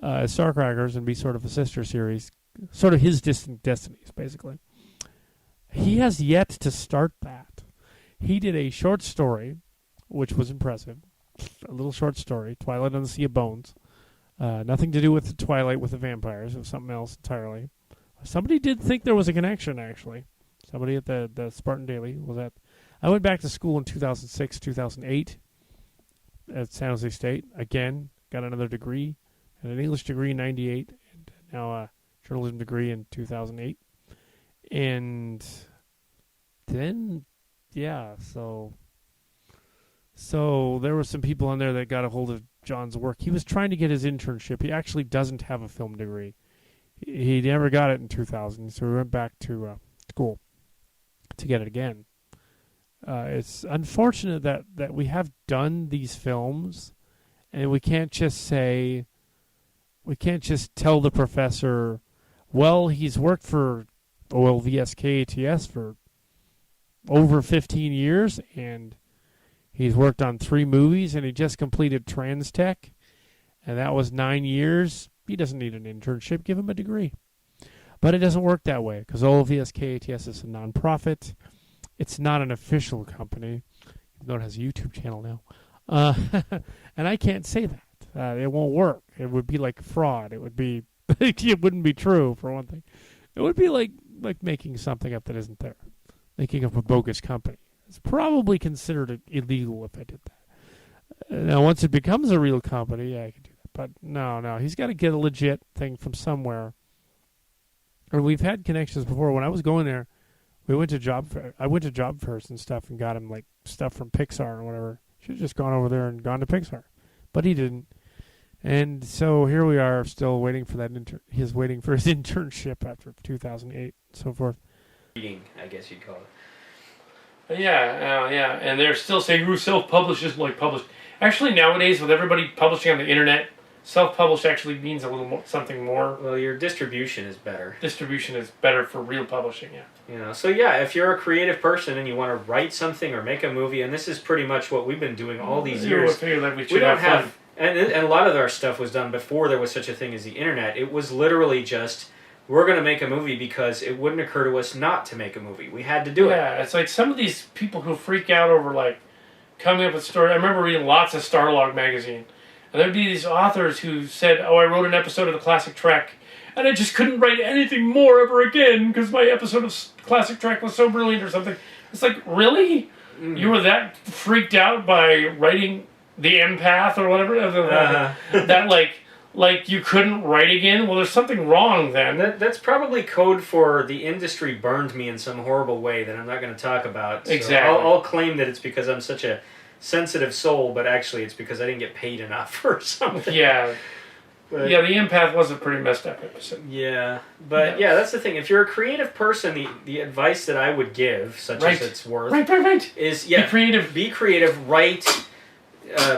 Starcrackers and be sort of a sister series, sort of his distant destinies, basically. He has yet to start that. He did a short story, which was impressive, a little short story, Twilight on the Sea of Bones. Nothing to do with the Twilight with the vampires. It was something else entirely. Somebody did think there was a connection, actually. Somebody at the Spartan Daily was at... I went back to school in 2006, 2008 at San Jose State. Again, got another degree. Had an English degree in 98, and now a journalism degree in 2008. And then, yeah, so there were some people on there that got a hold of John's work. He was trying to get his internship. He actually doesn't have a film degree. He never got it in 2000, so we went back to school to get it again. It's unfortunate that we have done these films, and we can't just tell the professor, well, he's worked for VSKATS for over 15 years, and he's worked on 3 movies, and he just completed Trans Tech, and that was 9 years. He doesn't need an internship. Give him a degree. But it doesn't work that way, because VSKATS is a nonprofit. It's not an official company, even though it has a YouTube channol now. And I can't say that. It won't work. It would be like fraud. It would be it wouldn't be true, for one thing. It would be like making something up that isn't there. Making up a bogus company. It's probably considered illegal if I did that. Now, once it becomes a real company, yeah, I could do that. But no. He's got to get a legit thing from somewhere. And we've had connections before. When I was going there, I went to job fairs and stuff and got him like stuff from Pixar or whatever. Should have just gone over there and gone to Pixar. But he didn't. And so here we are, still waiting for that. He's waiting for his internship after 2008 and so forth. Reading, I guess you'd call it. Yeah. And they're still saying, who self-publishes like published. Actually, nowadays, with everybody publishing on the internet, self-published actually means a little more, something more. Well, your distribution is better. Distribution is better for real publishing, yeah. So yeah, if you're a creative person and you want to write something or make a movie, and this is pretty much what we've been doing all these years. We don't have and a lot of our stuff was done before there was such a thing as the internet. It was literally just, we're going to make a movie because it wouldn't occur to us not to make a movie. We had to do it. Yeah, it's like some of these people who freak out over like coming up with stories. I remember reading lots of Starlog magazine. And there'd be these authors who said, I wrote an episode of the Classic Trek, and I just couldn't write anything more ever again because my episode of Classic Trek was so brilliant or something. It's like, really? Mm. You were that freaked out by writing The Empath or whatever? That like you couldn't write again? Well, there's something wrong then. That's probably code for the industry burned me in some horrible way that I'm not going to talk about. So exactly. I'll claim that it's because I'm such a sensitive soul, but actually it's because I didn't get paid enough or something. Yeah. But, yeah, The Empath was a pretty messed up episode. Yeah. But yeah, that's the thing. If you're a creative person, the advice that I would give, such as it's worth, is be creative, write,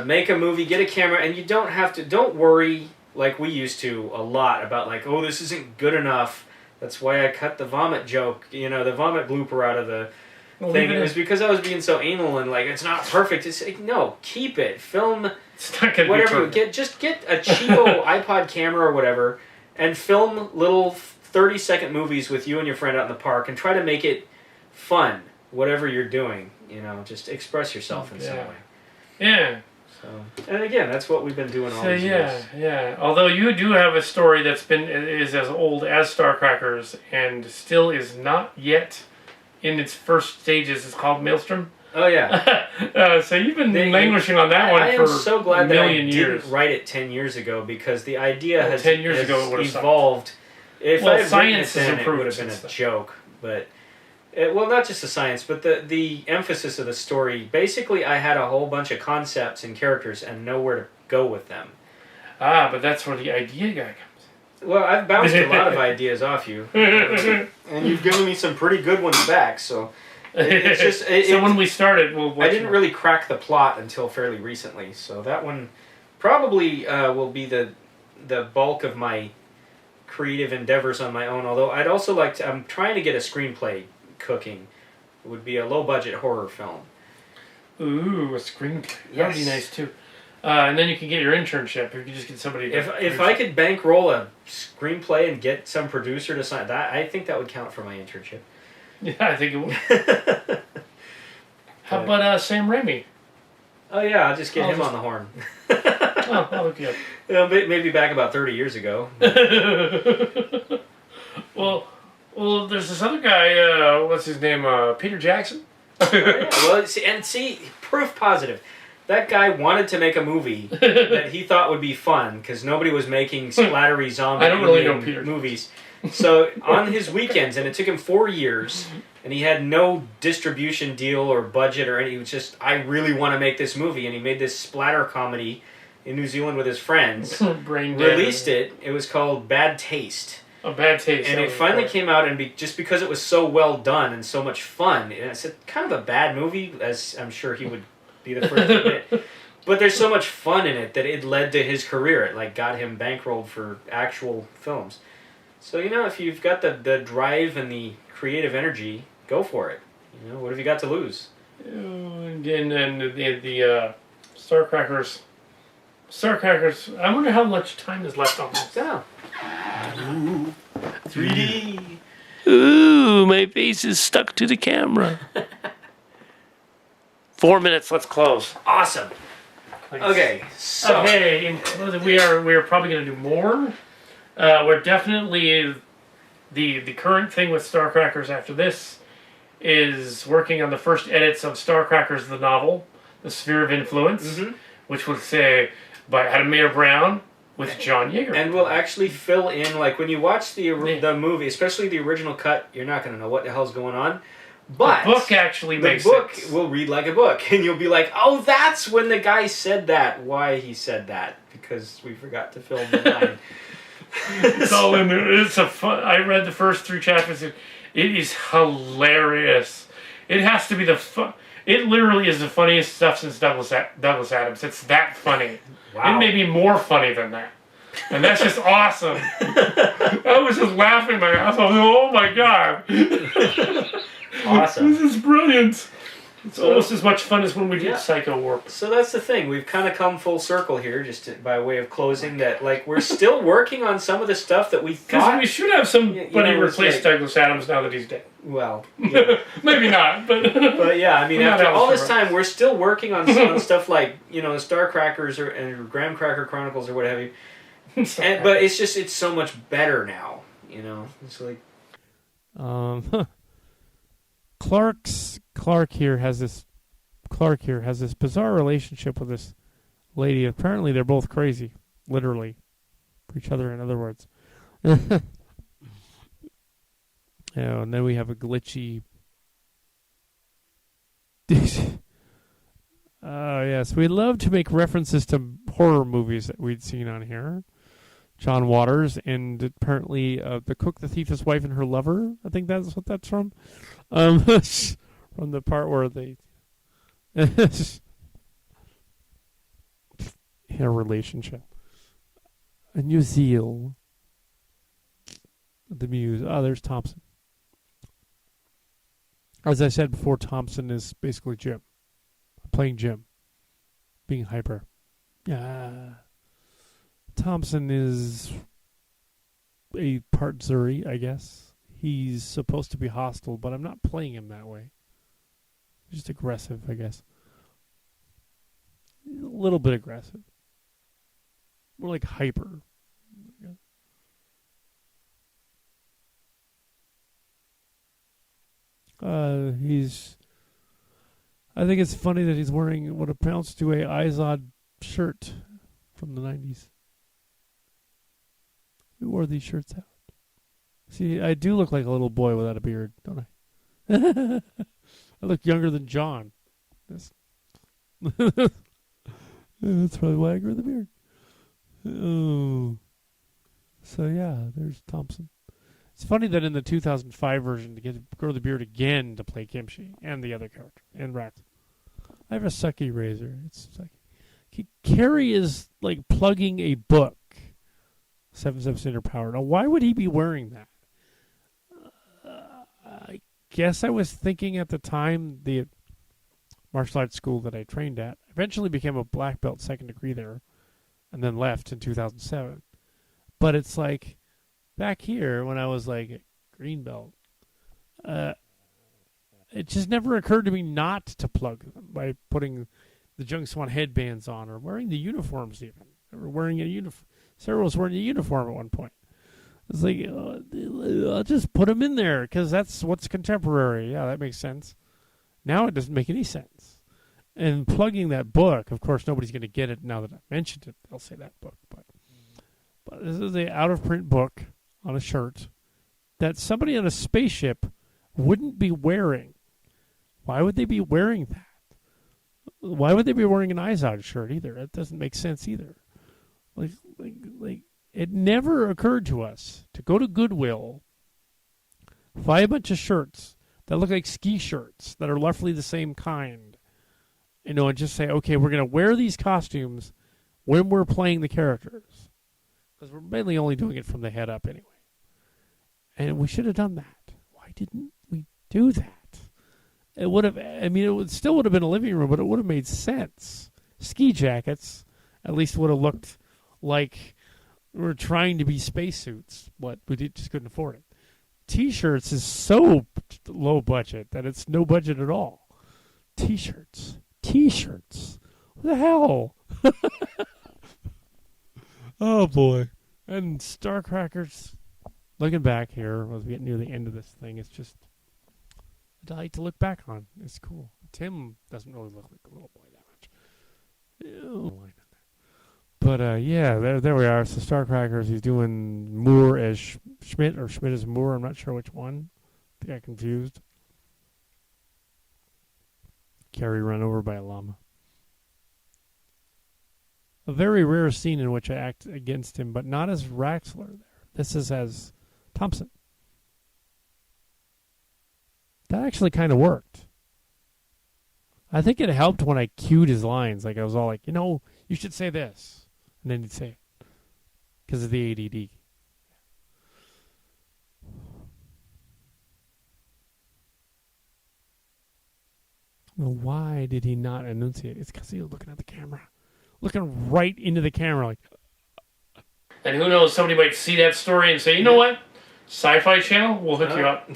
make a movie, get a camera, and you don't worry like we used to a lot about like, oh, this isn't good enough. That's why I cut the vomit joke, the vomit blooper out of We'll thing. leave It was because I was being so anal and like it's not perfect. It's like, no, keep it. Film It's not gonna be whatever. perfect. Just get a cheapo iPod camera or whatever, and film little 30-second movies with you and your friend out in the park, and try to make it fun. Whatever you're doing, just express yourself in some way. Yeah. So, and again, that's what we've been doing all these years. Yeah. Although you do have a story is as old as Starcrackers and still is not yet in its first stages. It's called Maelstrom. Oh yeah. So you've been languishing on that one for so glad a million that I years. Didn't write it 10 years ago because the idea has 10 years ago it would have evolved. If I had science written has it then, it would improved have been since a then. joke, but. Not just the science, but the emphasis of the story. Basically, I had a whole bunch of concepts and characters and nowhere to go with them. But that's where the idea guy comes. Well, I've bounced a lot of ideas off you, and you've given me some pretty good ones back. So it's just So when we started, I didn't really crack the plot until fairly recently. So that one probably will be the bulk of my creative endeavors on my own. Although I'd also like to. I'm trying to get a screenplay cooking. It would be a low-budget horror film. Ooh, a screenplay. Yes. That'd be nice too. And then you can get your internship. You can just get somebody. If I could bankroll a screenplay and get some producer to sign that, I think that would count for my internship. Yeah, I think it would. How about Sam Raimi? Oh yeah, I'll just get him on the horn. I'll look you up. Maybe back about 30 years ago. Well, there's this other guy. What's his name? Peter Jackson. Yeah. Well, see, proof positive. That guy wanted to make a movie that he thought would be fun because nobody was making splattery zombie I don't really know Peter movies. So on his weekends, and it took him 4 years, and he had no distribution deal or budget or anything. He was just, I really want to make this movie, and he made this splatter comedy in New Zealand with his friends. Released it. It was called Bad Taste. A Bad Taste. And it finally came out, and just because it was so well done and so much fun, and it's kind of a bad movie, as I'm sure he would be the first to admit. But there's so much fun in it that it led to his career. It got him bankrolled for actual films. So if you've got the drive and the creative energy, go for it. What have you got to lose? And the Starcrackers. I wonder how much time is left on this. Yeah. 3D. Ooh, my face is stuck to the camera. 4 minutes. Let's close. Awesome. Please. Okay, so we are probably going to do more. We're definitely the current thing with Starcrackers after this is working on the first edits of Starcrackers the novel, The Sphere of Influence, which was by Adam Mayer Brown with John Yeager. And we'll actually fill in, when you watch the movie, especially the original cut, you're not going to know what the hell's going on. But the book actually makes sense. sense. The book will read like a book, and you'll be like, oh, that's when the guy said that. Why he said that? Because we forgot to film the line. It's all in there. It's I read the first 3 chapters. It is hilarious. It has to be It literally is the funniest stuff since Douglas Adams. It's that funny. Wow. It may be more funny than that. And that's just awesome. I was just laughing my ass off. Oh my god. Awesome. This is brilliant. It's almost as much fun as when we did Psycho Warp. So that's the thing. We've kind of come full circle here, by way of closing, that we're still working on some of the stuff that we thought. Because we should have somebody replace Douglas Adams now that he's dead. Well, yeah. Maybe not, but... But yeah, I mean, after all this time, we're still working on stuff like, Starcrackers or Graham Cracker Chronicles or what have you. But it's so much better now, It's like... Clark here has this bizarre relationship with this lady. Apparently, they're both crazy, literally, for each other. In other words, and then we have a glitchy. Yes, we love to make references to horror movies that we'd seen on here. John Waters, and apparently The Cook, the Thief, His Wife, and Her Lover. I think that's what that's from. From the part where they had a relationship. A New Zeal. The Muse. Oh, there's Thompson. As I said before, Thompson is basically Jim. Playing Jim. Being hyper. Thompson is a part Zuri, I guess. He's supposed to be hostile, but I'm not playing him that way. Just aggressive, I guess. A little bit aggressive. More like hyper. I think it's funny that he's wearing what amounts to a Azloth shirt from the 90s. Who wore these shirts out? See, I do look like a little boy without a beard, don't I? I look younger than John. That's probably why I grew the beard. Oh. So yeah, there's Thompson. It's funny that in the 2005 version, to grow the beard again to play Kimchi and the other character, and Raxler. I have a sucky razor. It's like Carrie is like plugging a book. 7/7 power. Now, why would he be wearing that? I guess I was thinking at the time the martial arts school that I trained at eventually became a black belt 2nd degree there, and then left in 2007. But it's like back here when I was like a green belt, it just never occurred to me not to plug them by putting the Jung Swan headbands on or wearing the uniforms even. Or wearing a uniform. Sarah was wearing a uniform at one point. It's like, I'll just put them in there because that's what's contemporary. Yeah, that makes sense. Now it doesn't make any sense. And plugging that book, of course, nobody's going to get it now that I mentioned it. They'll say that book. But this is a out-of-print book on a shirt that somebody on a spaceship wouldn't be wearing. Why would they be wearing that? Why would they be wearing an Azloth shirt either? That doesn't make sense either. Like, it never occurred to us to go to Goodwill, buy a bunch of shirts that look like ski shirts that are roughly the same kind, and just say, okay, we're going to wear these costumes when we're playing the characters. Because we're mainly only doing it from the head up anyway. And we should have done that. Why didn't we do that? It would have, it still would have been a living room, but it would have made sense. Ski jackets at least would have looked like we're trying to be spacesuits, but we just couldn't afford it. T-shirts is so low budget that it's no budget at all. T-shirts. What the hell? Oh boy. And Starcrackers. Looking back here, as we get near the end of this thing, it's just a delight to look back on. It's cool. Tim doesn't really look like a little boy that much. Ew. But yeah, there we are. So Starcrackers, he's doing Moore as Schmidt, or Schmidt as Moore. I'm not sure which one. I think I confused. Carrie run over by a llama. A very rare scene in which I act against him, but not as Raxler there. This is as Thompson. That actually kind of worked. I think it helped when I cued his lines. Like I was all like, you should say this. And then he'd say it. Because of the ADD. Well, why did he not enunciate? It's because he was looking at the camera. Looking right into the camera like... And who knows, somebody might see that story and say, you know what? Sci-Fi Channel, we'll hook you up.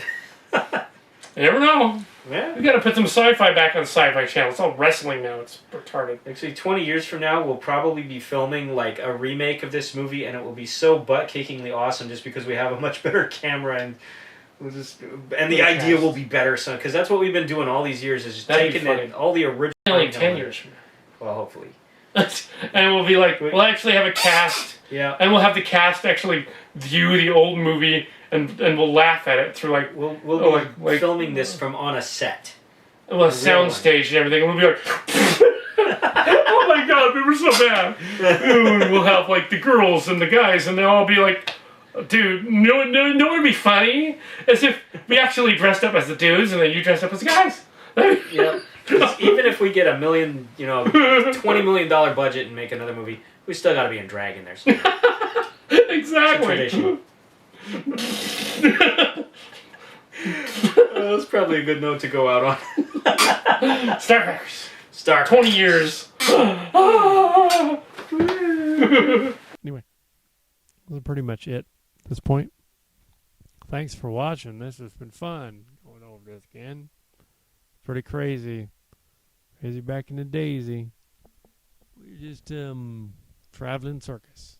You never know. Yeah. We got to put some sci-fi back on Sci-Fi Channel. It's all wrestling now. It's retarded. Actually, 20 years from now, we'll probably be filming like a remake of this movie, and it will be so butt-kickingly awesome just because we have a much better camera, and the idea will be better. So, because that's what we've been doing all these years, is just taking all the original. Only 10 years from now. Well, hopefully. And we'll be like, we'll actually have a cast. Yeah. And we'll have the cast actually view the old movie. And we'll laugh at it through like we'll be filming this from on a set, a sound stage and everything. And we'll be like, oh my god, we were so bad. And we'll have like the girls and the guys, and they'll all be like, dude, no, it'd be funny as if we actually dressed up as the dudes, and then you dressed up as the guys. Yeah. Even if we get $1 million, $20 million budget and make another movie, we still got to be in drag in there. So exactly. It's a tradition. was probably a good note to go out on. Starcraft. Starcraft. 20 years. Anyway, those are pretty much it at this point. Thanks for watching. This has been fun. Going over this again. Pretty crazy. Crazy back in the daisy. We're just traveling circus.